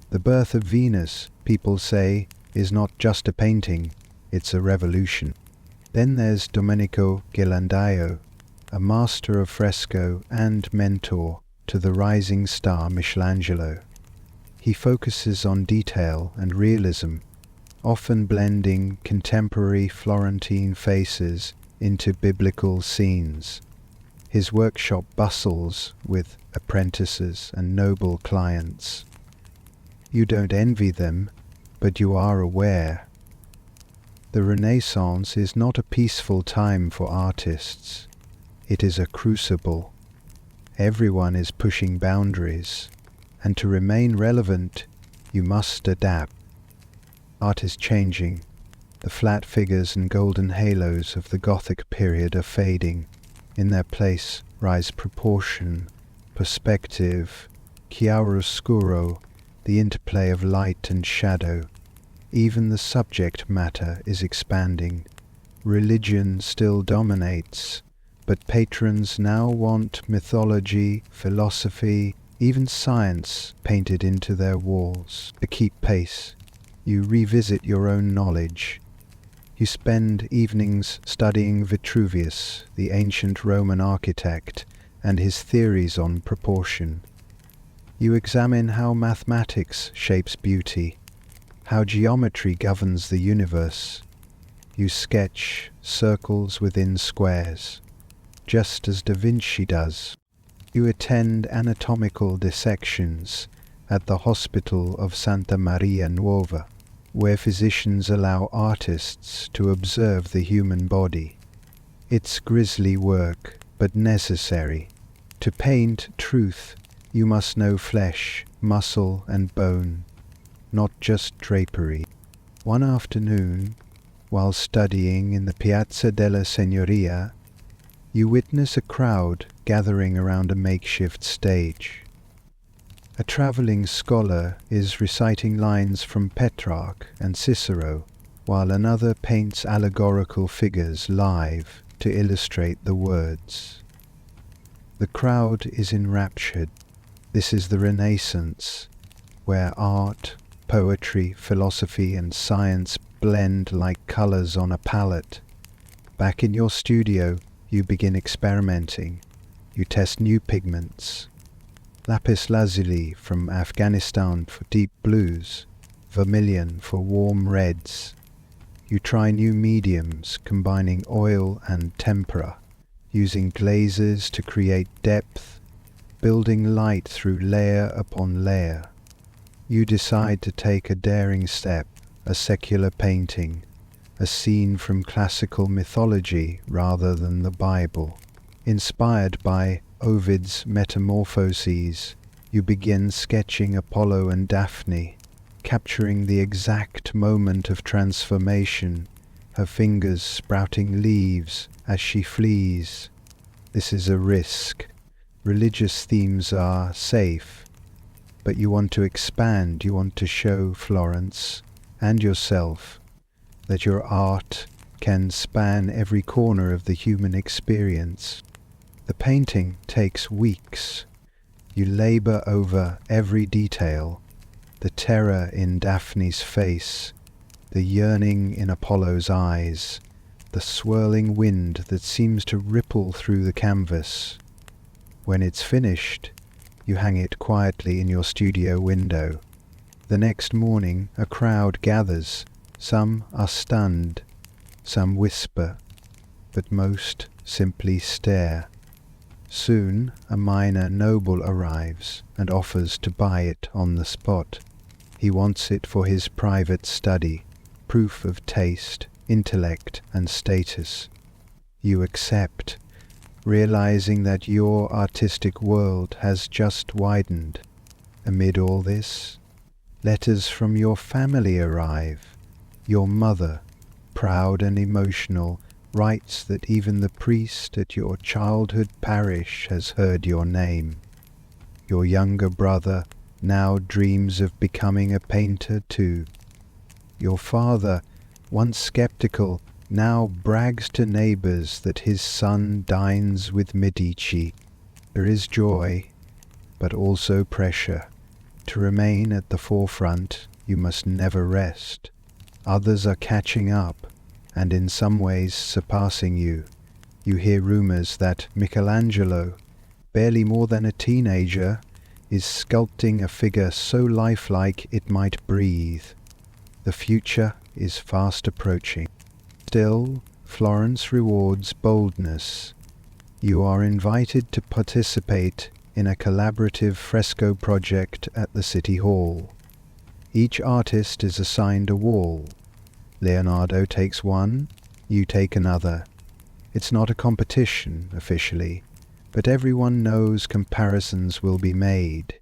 The Birth of Venus, people say, is not just a painting, it's a revolution. Then there's Domenico Ghirlandaio, a master of fresco and mentor to the rising star Michelangelo. He focuses on detail and realism, often blending contemporary Florentine faces into biblical scenes. His workshop bustles with apprentices and noble clients. You don't envy them, but you are aware. The Renaissance is not a peaceful time for artists. It is a crucible. Everyone is pushing boundaries, and to remain relevant, you must adapt. Art is changing. The flat figures and golden halos of the Gothic period are fading. In their place rise proportion, perspective, chiaroscuro, the interplay of light and shadow. Even the subject matter is expanding. Religion still dominates, but patrons now want mythology, philosophy, even science painted into their walls. To keep pace, you revisit your own knowledge. You spend evenings studying Vitruvius, the ancient Roman architect, and his theories on proportion. You examine how mathematics shapes beauty, how geometry governs the universe. You sketch circles within squares, just as Da Vinci does. You attend anatomical dissections at the Hospital of Santa Maria Nuova, where physicians allow artists to observe the human body. It's grisly work, but necessary. To paint truth, you must know flesh, muscle, and bone, not just drapery. One afternoon, while studying in the Piazza della Signoria, you witness a crowd gathering around a makeshift stage. A travelling scholar is reciting lines from Petrarch and Cicero, while another paints allegorical figures live to illustrate the words. The crowd is enraptured. This is the Renaissance, where art, poetry, philosophy, and science blend like colours on a palette. Back in your studio, you begin experimenting. You test new pigments. Lapis lazuli from Afghanistan for deep blues, vermilion for warm reds. You try new mediums, combining oil and tempera, using glazes to create depth, building light through layer upon layer. You decide to take a daring step, a secular painting, a scene from classical mythology rather than the Bible. Inspired by Ovid's Metamorphoses, you begin sketching Apollo and Daphne, capturing the exact moment of transformation, her fingers sprouting leaves as she flees. This is a risk. Religious themes are safe, but you want to expand, you want to show Florence and yourself that your art can span every corner of the human experience. The painting takes weeks. You labour over every detail, the terror in Daphne's face, the yearning in Apollo's eyes, the swirling wind that seems to ripple through the canvas. When it's finished, you hang it quietly in your studio window. The next morning, a crowd gathers. Some are stunned, some whisper, but most simply stare. Soon a minor noble arrives and offers to buy it on the spot. He wants it for his private study, proof of taste, intellect, and status. You accept, realizing that your artistic world has just widened. Amid all this, letters from your family arrive. Your mother, proud and emotional, writes that even the priest at your childhood parish has heard your name. Your younger brother now dreams of becoming a painter too. Your father, once skeptical, now brags to neighbors that his son dines with Medici. There is joy, but also pressure. To remain at the forefront, you must never rest. Others are catching up, and in some ways surpassing you. You hear rumors that Michelangelo, barely more than a teenager, is sculpting a figure so lifelike it might breathe. The future is fast approaching. Still, Florence rewards boldness. You are invited to participate in a collaborative fresco project at the City Hall. Each artist is assigned a wall. Leonardo takes one, you take another. It's not a competition, officially, but everyone knows comparisons will be made.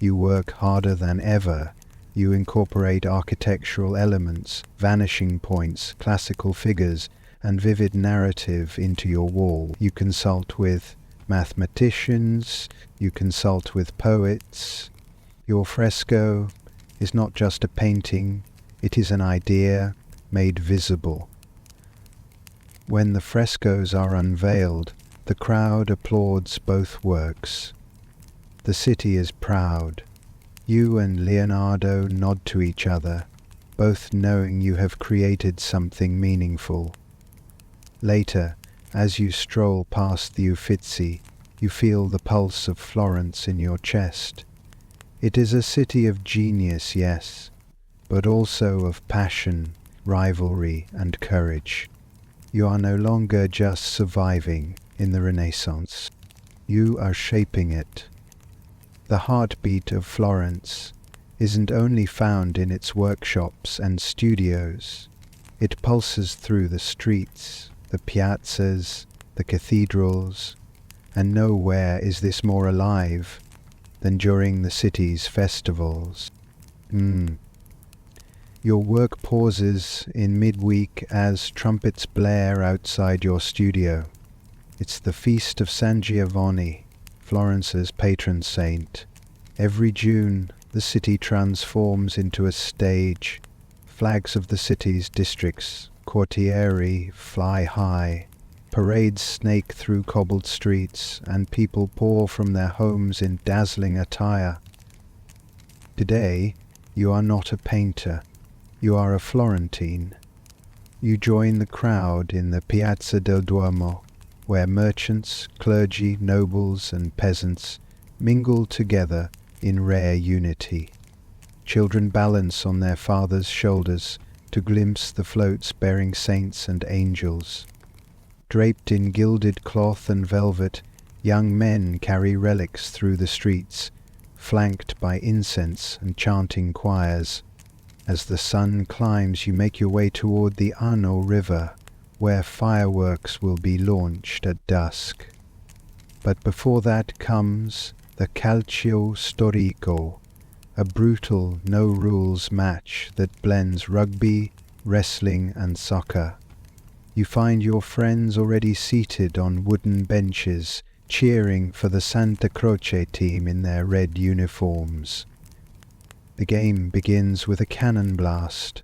You work harder than ever. You incorporate architectural elements, vanishing points, classical figures, and vivid narrative into your wall. You consult with mathematicians, you consult with poets. Your fresco is not just a painting, it is an idea made visible. When the frescoes are unveiled, the crowd applauds both works. The city is proud. You and Leonardo nod to each other, both knowing you have created something meaningful. Later, as you stroll past the Uffizi, you feel the pulse of Florence in your chest. It is a city of genius, yes, but also of passion, rivalry, and courage. You are no longer just surviving in the Renaissance. You are shaping it. The heartbeat of Florence isn't only found in its workshops and studios. It pulses through the streets, the piazzas, the cathedrals, and nowhere is this more alive than during the city's festivals. Your work pauses in midweek as trumpets blare outside your studio. It's the feast of San Giovanni, Florence's patron saint. Every June, the city transforms into a stage. Flags of the city's districts, quartieri, fly high. Parades snake through cobbled streets, and people pour from their homes in dazzling attire. Today, you are not a painter. You are a Florentine. You join the crowd in the Piazza del Duomo, where merchants, clergy, nobles, and peasants mingle together in rare unity. Children balance on their fathers' shoulders to glimpse the floats bearing saints and angels. Draped in gilded cloth and velvet, young men carry relics through the streets, flanked by incense and chanting choirs. As the sun climbs, you make your way toward the Arno River, where fireworks will be launched at dusk. But before that comes the Calcio Storico, a brutal, no-rules match that blends rugby, wrestling, and soccer. You find your friends already seated on wooden benches, cheering for the Santa Croce team in their red uniforms. The game begins with a cannon blast.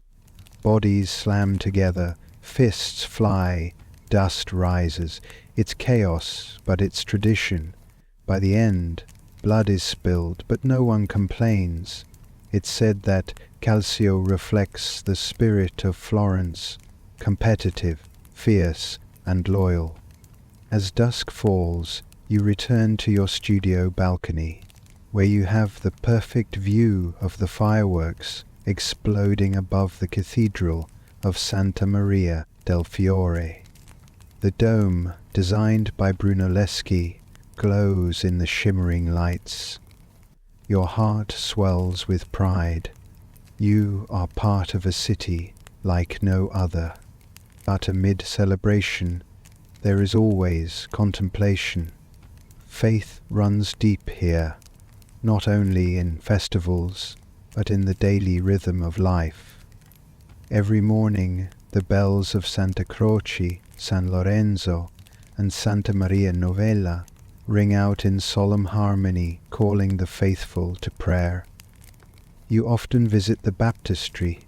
Bodies slam together, fists fly, dust rises. It's chaos, but it's tradition. By the end, blood is spilled, but no one complains. It's said that Calcio reflects the spirit of Florence, competitive, fierce, and loyal. As dusk falls, you return to your studio balcony, where you have the perfect view of the fireworks exploding above the cathedral of Santa Maria del Fiore. The dome, designed by Brunelleschi, glows in the shimmering lights. Your heart swells with pride. You are part of a city like no other. But amid celebration, there is always contemplation. Faith runs deep here, not only in festivals, but in the daily rhythm of life. Every morning, the bells of Santa Croce, San Lorenzo, and Santa Maria Novella ring out in solemn harmony, calling the faithful to prayer. You often visit the baptistry,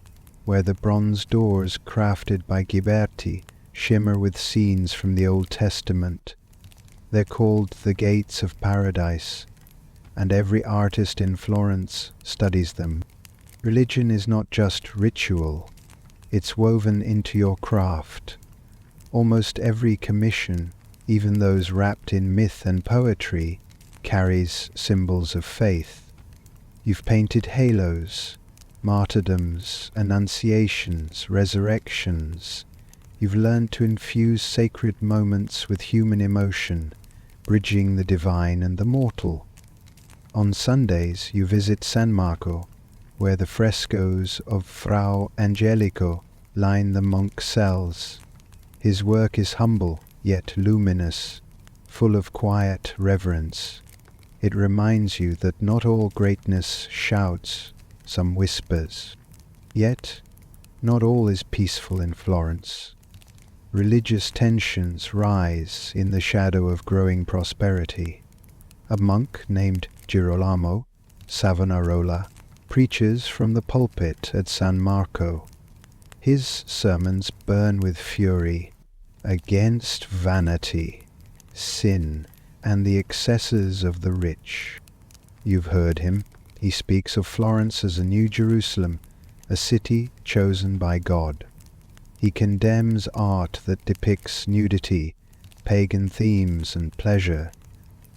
where the bronze doors crafted by Ghiberti shimmer with scenes from the Old Testament. They're called the Gates of Paradise, and every artist in Florence studies them. Religion is not just ritual, it's woven into your craft. Almost every commission, even those wrapped in myth and poetry, carries symbols of faith. You've painted halos, martyrdoms, annunciations, resurrections. You've learned to infuse sacred moments with human emotion, bridging the divine and the mortal. On Sundays you visit San Marco, where the frescoes of Frau Angelico line the monk cells. His work is humble, yet luminous, full of quiet reverence. It reminds you that not all greatness shouts, some whispers. Yet, not all is peaceful in Florence. Religious tensions rise in the shadow of growing prosperity. A monk named Girolamo Savonarola preaches from the pulpit at San Marco. His sermons burn with fury against vanity, sin, and the excesses of the rich. You've heard him. He speaks of Florence as a new Jerusalem, a city chosen by God. He condemns art that depicts nudity, pagan themes, and pleasure.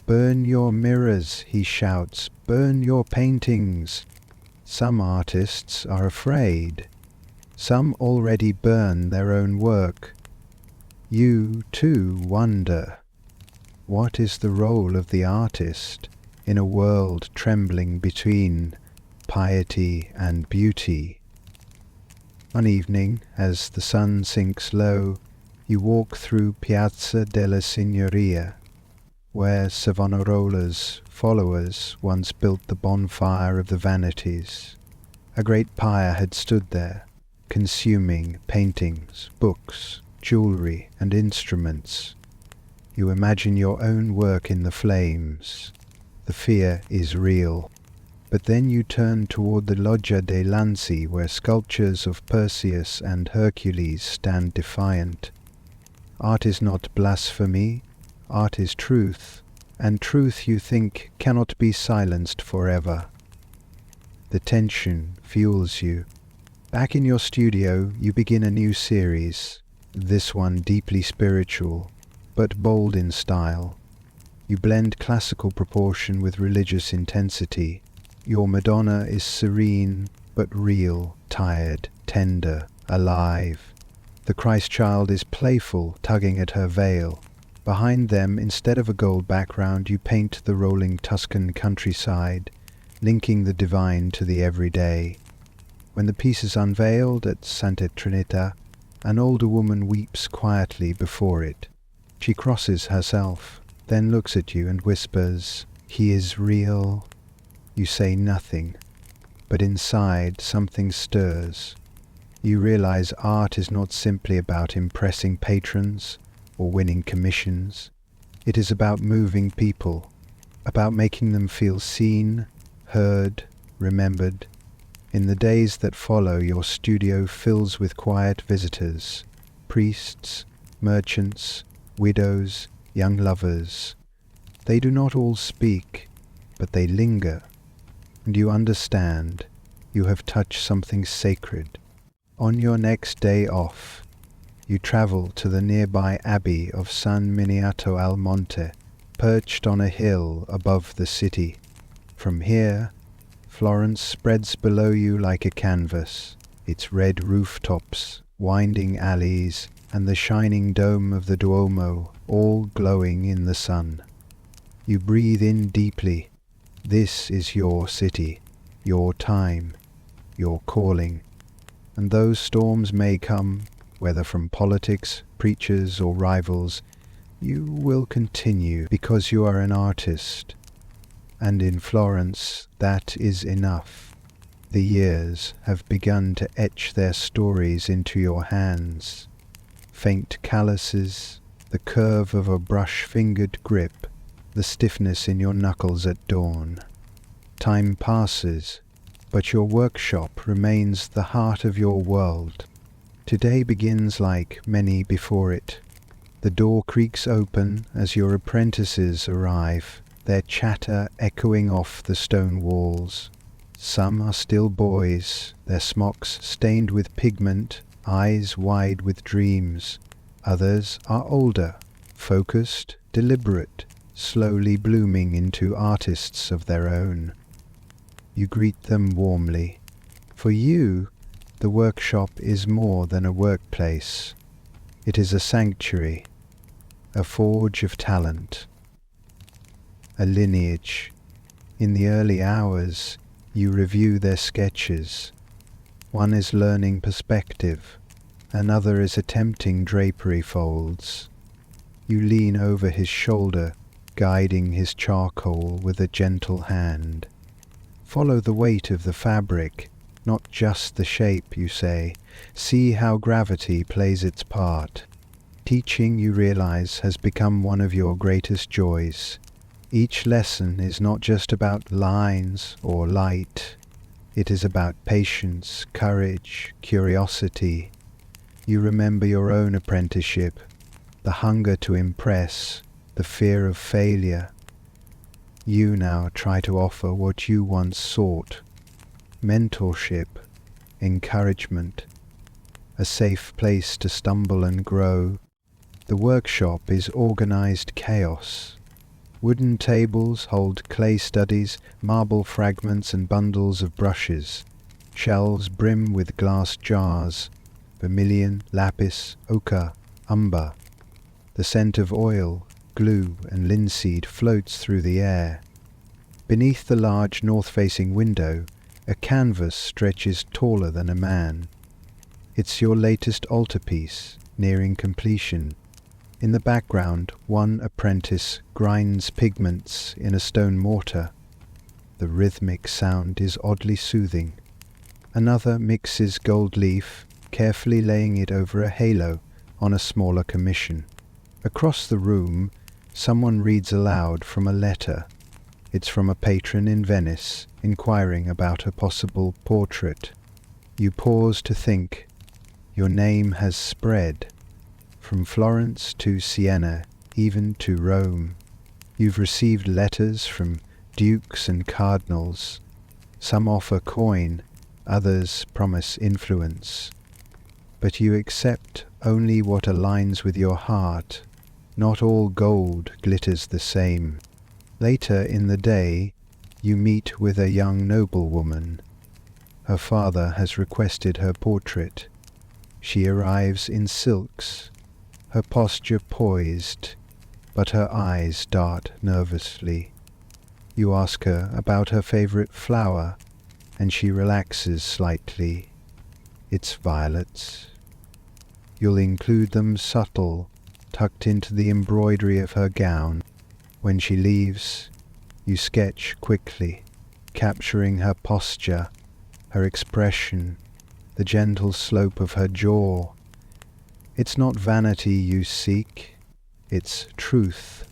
Burn your mirrors, he shouts, burn your paintings. Some artists are afraid. Some already burn their own work. You, too, wonder, what is the role of the artist in a world trembling between piety and beauty? One evening, as the sun sinks low, you walk through Piazza della Signoria, where Savonarola's followers once built the bonfire of the vanities. A great pyre had stood there, consuming paintings, books, jewelry, and instruments. You imagine your own work in the flames. The fear is real. But then you turn toward the Loggia dei Lanzi, where sculptures of Perseus and Hercules stand defiant. Art is not blasphemy, art is truth, and truth, you think, cannot be silenced forever. The tension fuels you. Back in your studio, you begin a new series, this one deeply spiritual, but bold in style. You blend classical proportion with religious intensity. Your Madonna is serene, but real, tired, tender, alive. The Christ child is playful, tugging at her veil. Behind them, instead of a gold background, you paint the rolling Tuscan countryside, linking the divine to the everyday. When the piece is unveiled at Santa Trinita, an older woman weeps quietly before it. She crosses herself, then looks at you and whispers, "He is real." You say nothing, but inside something stirs. You realize art is not simply about impressing patrons or winning commissions. It is about moving people, about making them feel seen, heard, remembered. In the days that follow, your studio fills with quiet visitors, priests, merchants, widows, young lovers. They do not all speak, but they linger. And you understand, you have touched something sacred. On your next day off, you travel to the nearby abbey of San Miniato al Monte, perched on a hill above the city. From here, Florence spreads below you like a canvas, its red rooftops, winding alleys, and the shining dome of the Duomo all glowing in the sun. You breathe in deeply. This is your city, your time, your calling. And though storms may come, whether from politics, preachers, or rivals, you will continue because you are an artist. And in Florence, that is enough. The years have begun to etch their stories into your hands. Faint calluses, the curve of a brush-fingered grip, the stiffness in your knuckles at dawn. Time passes, but your workshop remains the heart of your world. Today begins like many before it. The door creaks open as your apprentices arrive, their chatter echoing off the stone walls. Some are still boys, their smocks stained with pigment, eyes wide with dreams. Others are older, focused, deliberate, slowly blooming into artists of their own. You greet them warmly. For you, the workshop is more than a workplace. It is a sanctuary, a forge of talent, a lineage. In the early hours, you review their sketches. One is learning perspective, another is attempting drapery folds. You lean over his shoulder, guiding his charcoal with a gentle hand. Follow the weight of the fabric, not just the shape, you say. See how gravity plays its part. Teaching, you realize, has become one of your greatest joys. Each lesson is not just about lines or light. It is about patience, courage, curiosity. You remember your own apprenticeship, the hunger to impress, the fear of failure. You now try to offer what you once sought: mentorship, encouragement, a safe place to stumble and grow. The workshop is organized chaos. Wooden tables hold clay studies, marble fragments and bundles of brushes. Shelves brim with glass jars, vermilion, lapis, ochre, umber. The scent of oil, glue and linseed floats through the air. Beneath the large north-facing window, a canvas stretches taller than a man. It's your latest altarpiece, nearing completion. In the background, one apprentice grinds pigments in a stone mortar. The rhythmic sound is oddly soothing. Another mixes gold leaf, carefully laying it over a halo on a smaller commission. Across the room, someone reads aloud from a letter. It's from a patron in Venice, inquiring about a possible portrait. You pause to think. Your name has spread. From Florence to Siena, even to Rome. You've received letters from dukes and cardinals. Some offer coin, others promise influence. But you accept only what aligns with your heart. Not all gold glitters the same. Later in the day, you meet with a young noblewoman. Her father has requested her portrait. She arrives in silks, her posture poised, but her eyes dart nervously. You ask her about her favorite flower, and she relaxes slightly. It's violets. You'll include them subtle, tucked into the embroidery of her gown. When she leaves, you sketch quickly, capturing her posture, her expression, the gentle slope of her jaw. It's not vanity you seek, it's truth,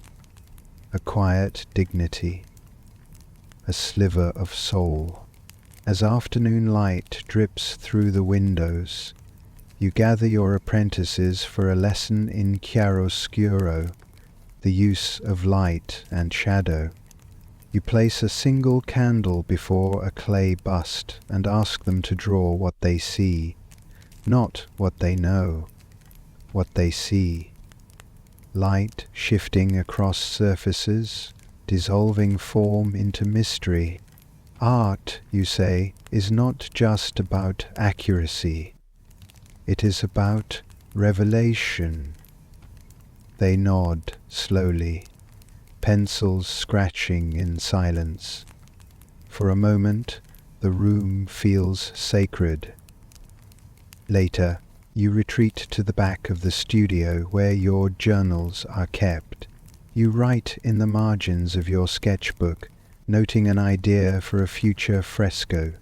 a quiet dignity, a sliver of soul. As afternoon light drips through the windows, you gather your apprentices for a lesson in chiaroscuro, the use of light and shadow. You place a single candle before a clay bust and ask them to draw what they see, not what they know, what they see. Light shifting across surfaces, dissolving form into mystery. Art, you say, is not just about accuracy. It is about revelation. They nod slowly, pencils scratching in silence. For a moment, the room feels sacred. Later, you retreat to the back of the studio where your journals are kept. You write in the margins of your sketchbook, noting an idea for a future fresco,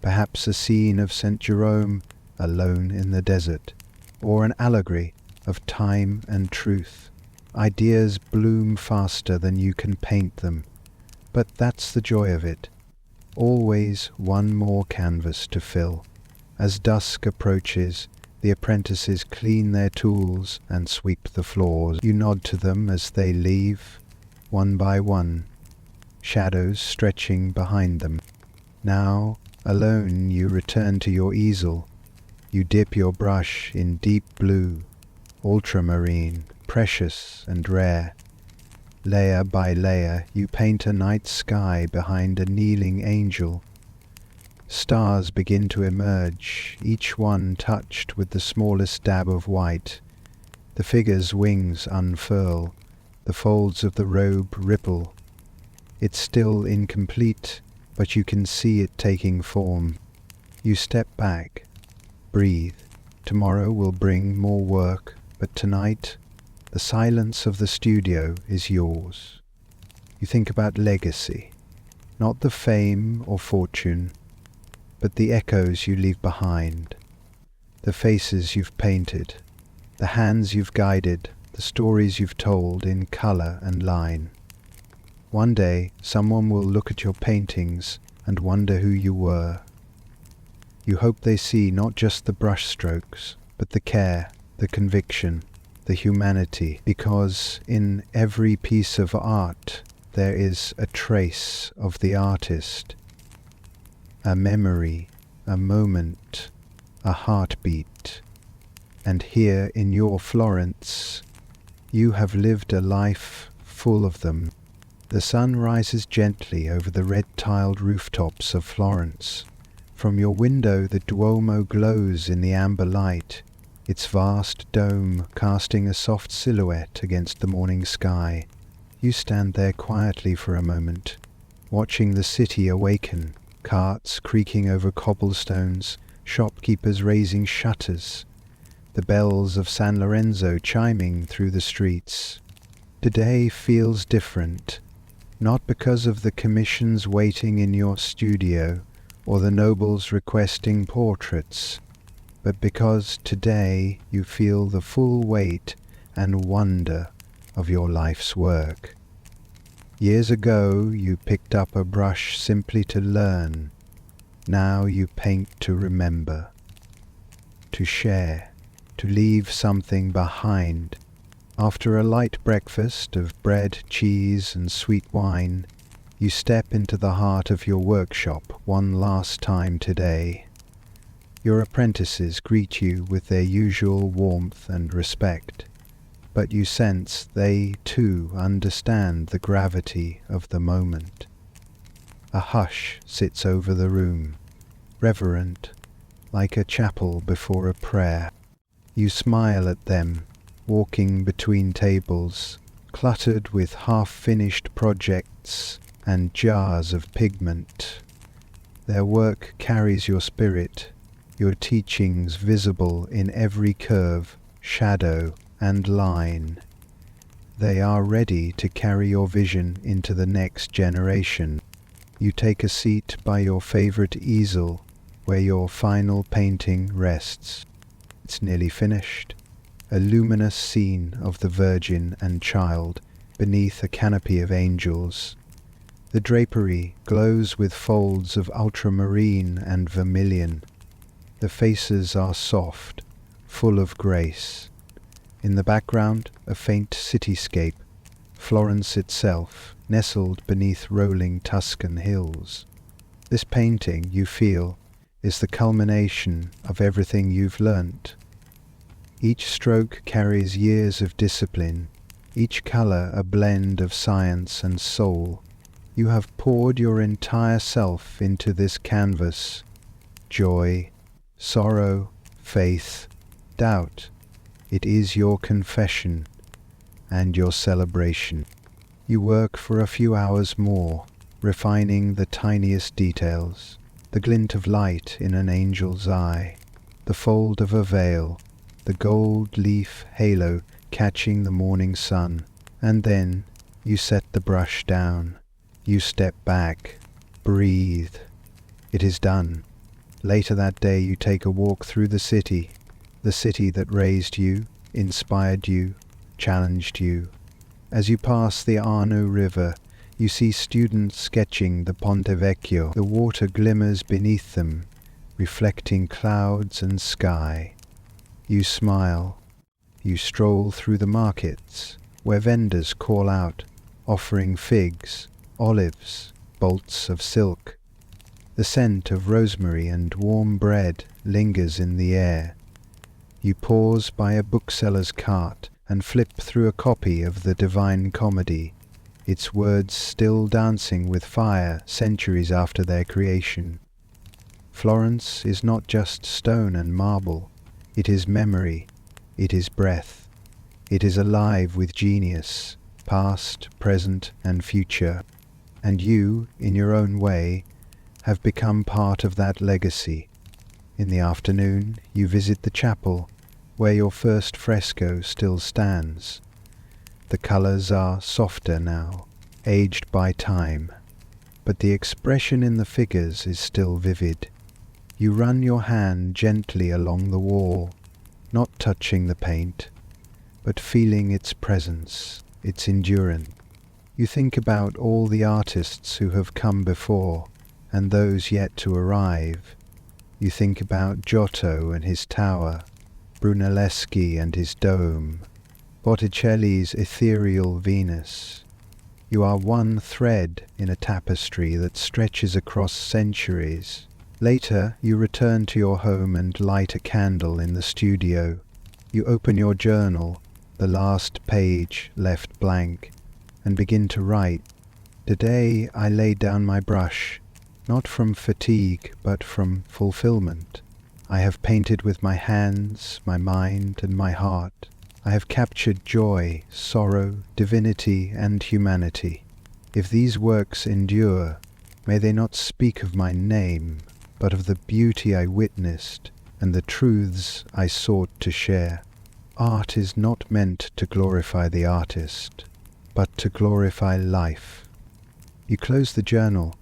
perhaps a scene of St. Jerome alone in the desert, or an allegory of time and truth. Ideas bloom faster than you can paint them, but that's the joy of it. Always one more canvas to fill. As dusk approaches, the apprentices clean their tools and sweep the floors. You nod to them as they leave, one by one, shadows stretching behind them. Now, alone, you return to your easel. You dip your brush in deep blue, ultramarine, precious and rare. Layer by layer, you paint a night sky behind a kneeling angel. Stars begin to emerge, each one touched with the smallest dab of white. The figure's wings unfurl, the folds of the robe ripple. It's still incomplete, but you can see it taking form. You step back, breathe. Tomorrow will bring more work, but tonight, the silence of the studio is yours. You think about legacy, not the fame or fortune, but the echoes you leave behind, the faces you've painted, the hands you've guided, the stories you've told in color and line. One day, someone will look at your paintings and wonder who you were. You hope they see not just the brushstrokes, but the care, the conviction, the humanity, because in every piece of art there is a trace of the artist, a memory, a moment, a heartbeat. And here in your Florence, you have lived a life full of them. The sun rises gently over the red-tiled rooftops of Florence. From your window the Duomo glows in the amber light, its vast dome casting a soft silhouette against the morning sky. You stand there quietly for a moment, watching the city awaken, carts creaking over cobblestones, shopkeepers raising shutters, the bells of San Lorenzo chiming through the streets. Today feels different, not because of the commissions waiting in your studio or the nobles requesting portraits, but because today you feel the full weight and wonder of your life's work. Years ago you picked up a brush simply to learn. Now you paint to remember, to share, to leave something behind. After a light breakfast of bread, cheese and sweet wine, you step into the heart of your workshop one last time today. Your apprentices greet you with their usual warmth and respect, but you sense they too understand the gravity of the moment. A hush sits over the room, reverent, like a chapel before a prayer. You smile at them, walking between tables, cluttered with half-finished projects and jars of pigment. Their work carries your spirit, your teachings visible in every curve, shadow, and line. They are ready to carry your vision into the next generation. You take a seat by your favorite easel, where your final painting rests. It's nearly finished. A luminous scene of the Virgin and Child beneath a canopy of angels. The drapery glows with folds of ultramarine and vermilion. The faces are soft, full of grace. In the background, a faint cityscape, Florence itself, nestled beneath rolling Tuscan hills. This painting, you feel, is the culmination of everything you've learnt. Each stroke carries years of discipline, each colour a blend of science and soul. You have poured your entire self into this canvas. Joy, sorrow, faith, doubt. It is your confession and your celebration. You work for a few hours more, refining the tiniest details, the glint of light in an angel's eye, the fold of a veil, the gold leaf halo catching the morning sun, and then you set the brush down. You step back, breathe. It is done. Later that day you take a walk through the city that raised you, inspired you, challenged you, As you pass the Arno River, you see students sketching the Ponte Vecchio. The water glimmers beneath them, reflecting clouds and sky. You smile. You stroll through the markets, where vendors call out, offering figs, olives, bolts of silk. The scent of rosemary and warm bread lingers in the air. You pause by a bookseller's cart and flip through a copy of the Divine Comedy, its words still dancing with fire centuries after their creation. Florence is not just stone and marble, it is memory, it is breath, it is alive with genius, past, present, and future, and you, in your own way, have become part of that legacy. In the afternoon, you visit the chapel, where your first fresco still stands. The colors are softer now, aged by time, but the expression in the figures is still vivid. You run your hand gently along the wall, not touching the paint, but feeling its presence, its endurance. You think about all the artists who have come before, and those yet to arrive. You think about Giotto and his tower, Brunelleschi and his dome, Botticelli's ethereal Venus. You are one thread in a tapestry that stretches across centuries. Later, you return to your home and light a candle in the studio. You open your journal, the last page left blank, and begin to write. Today I laid down my brush, not from fatigue, but from fulfillment. I have painted with my hands, my mind, and my heart. I have captured joy, sorrow, divinity, and humanity. If these works endure, may they not speak of my name, but of the beauty I witnessed and the truths I sought to share. Art is not meant to glorify the artist, but to glorify life. You close the journal.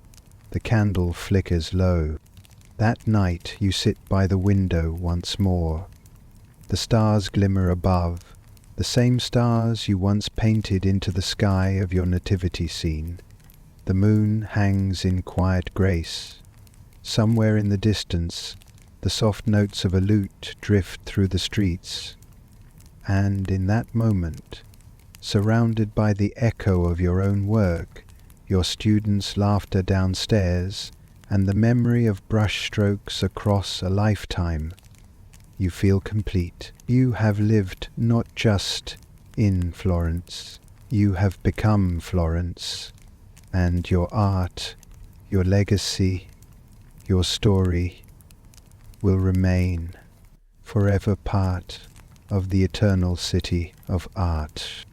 The candle flickers low. That night you sit by the window once more. The stars glimmer above, the same stars you once painted into the sky of your nativity scene. The moon hangs in quiet grace. Somewhere in the distance, the soft notes of a lute drift through the streets. And in that moment, surrounded by the echo of your own work, your students' laughter downstairs, and the memory of brushstrokes across a lifetime, you feel complete. You have lived not just in Florence, you have become Florence, and your art, your legacy, your story will remain forever part of the eternal city of art.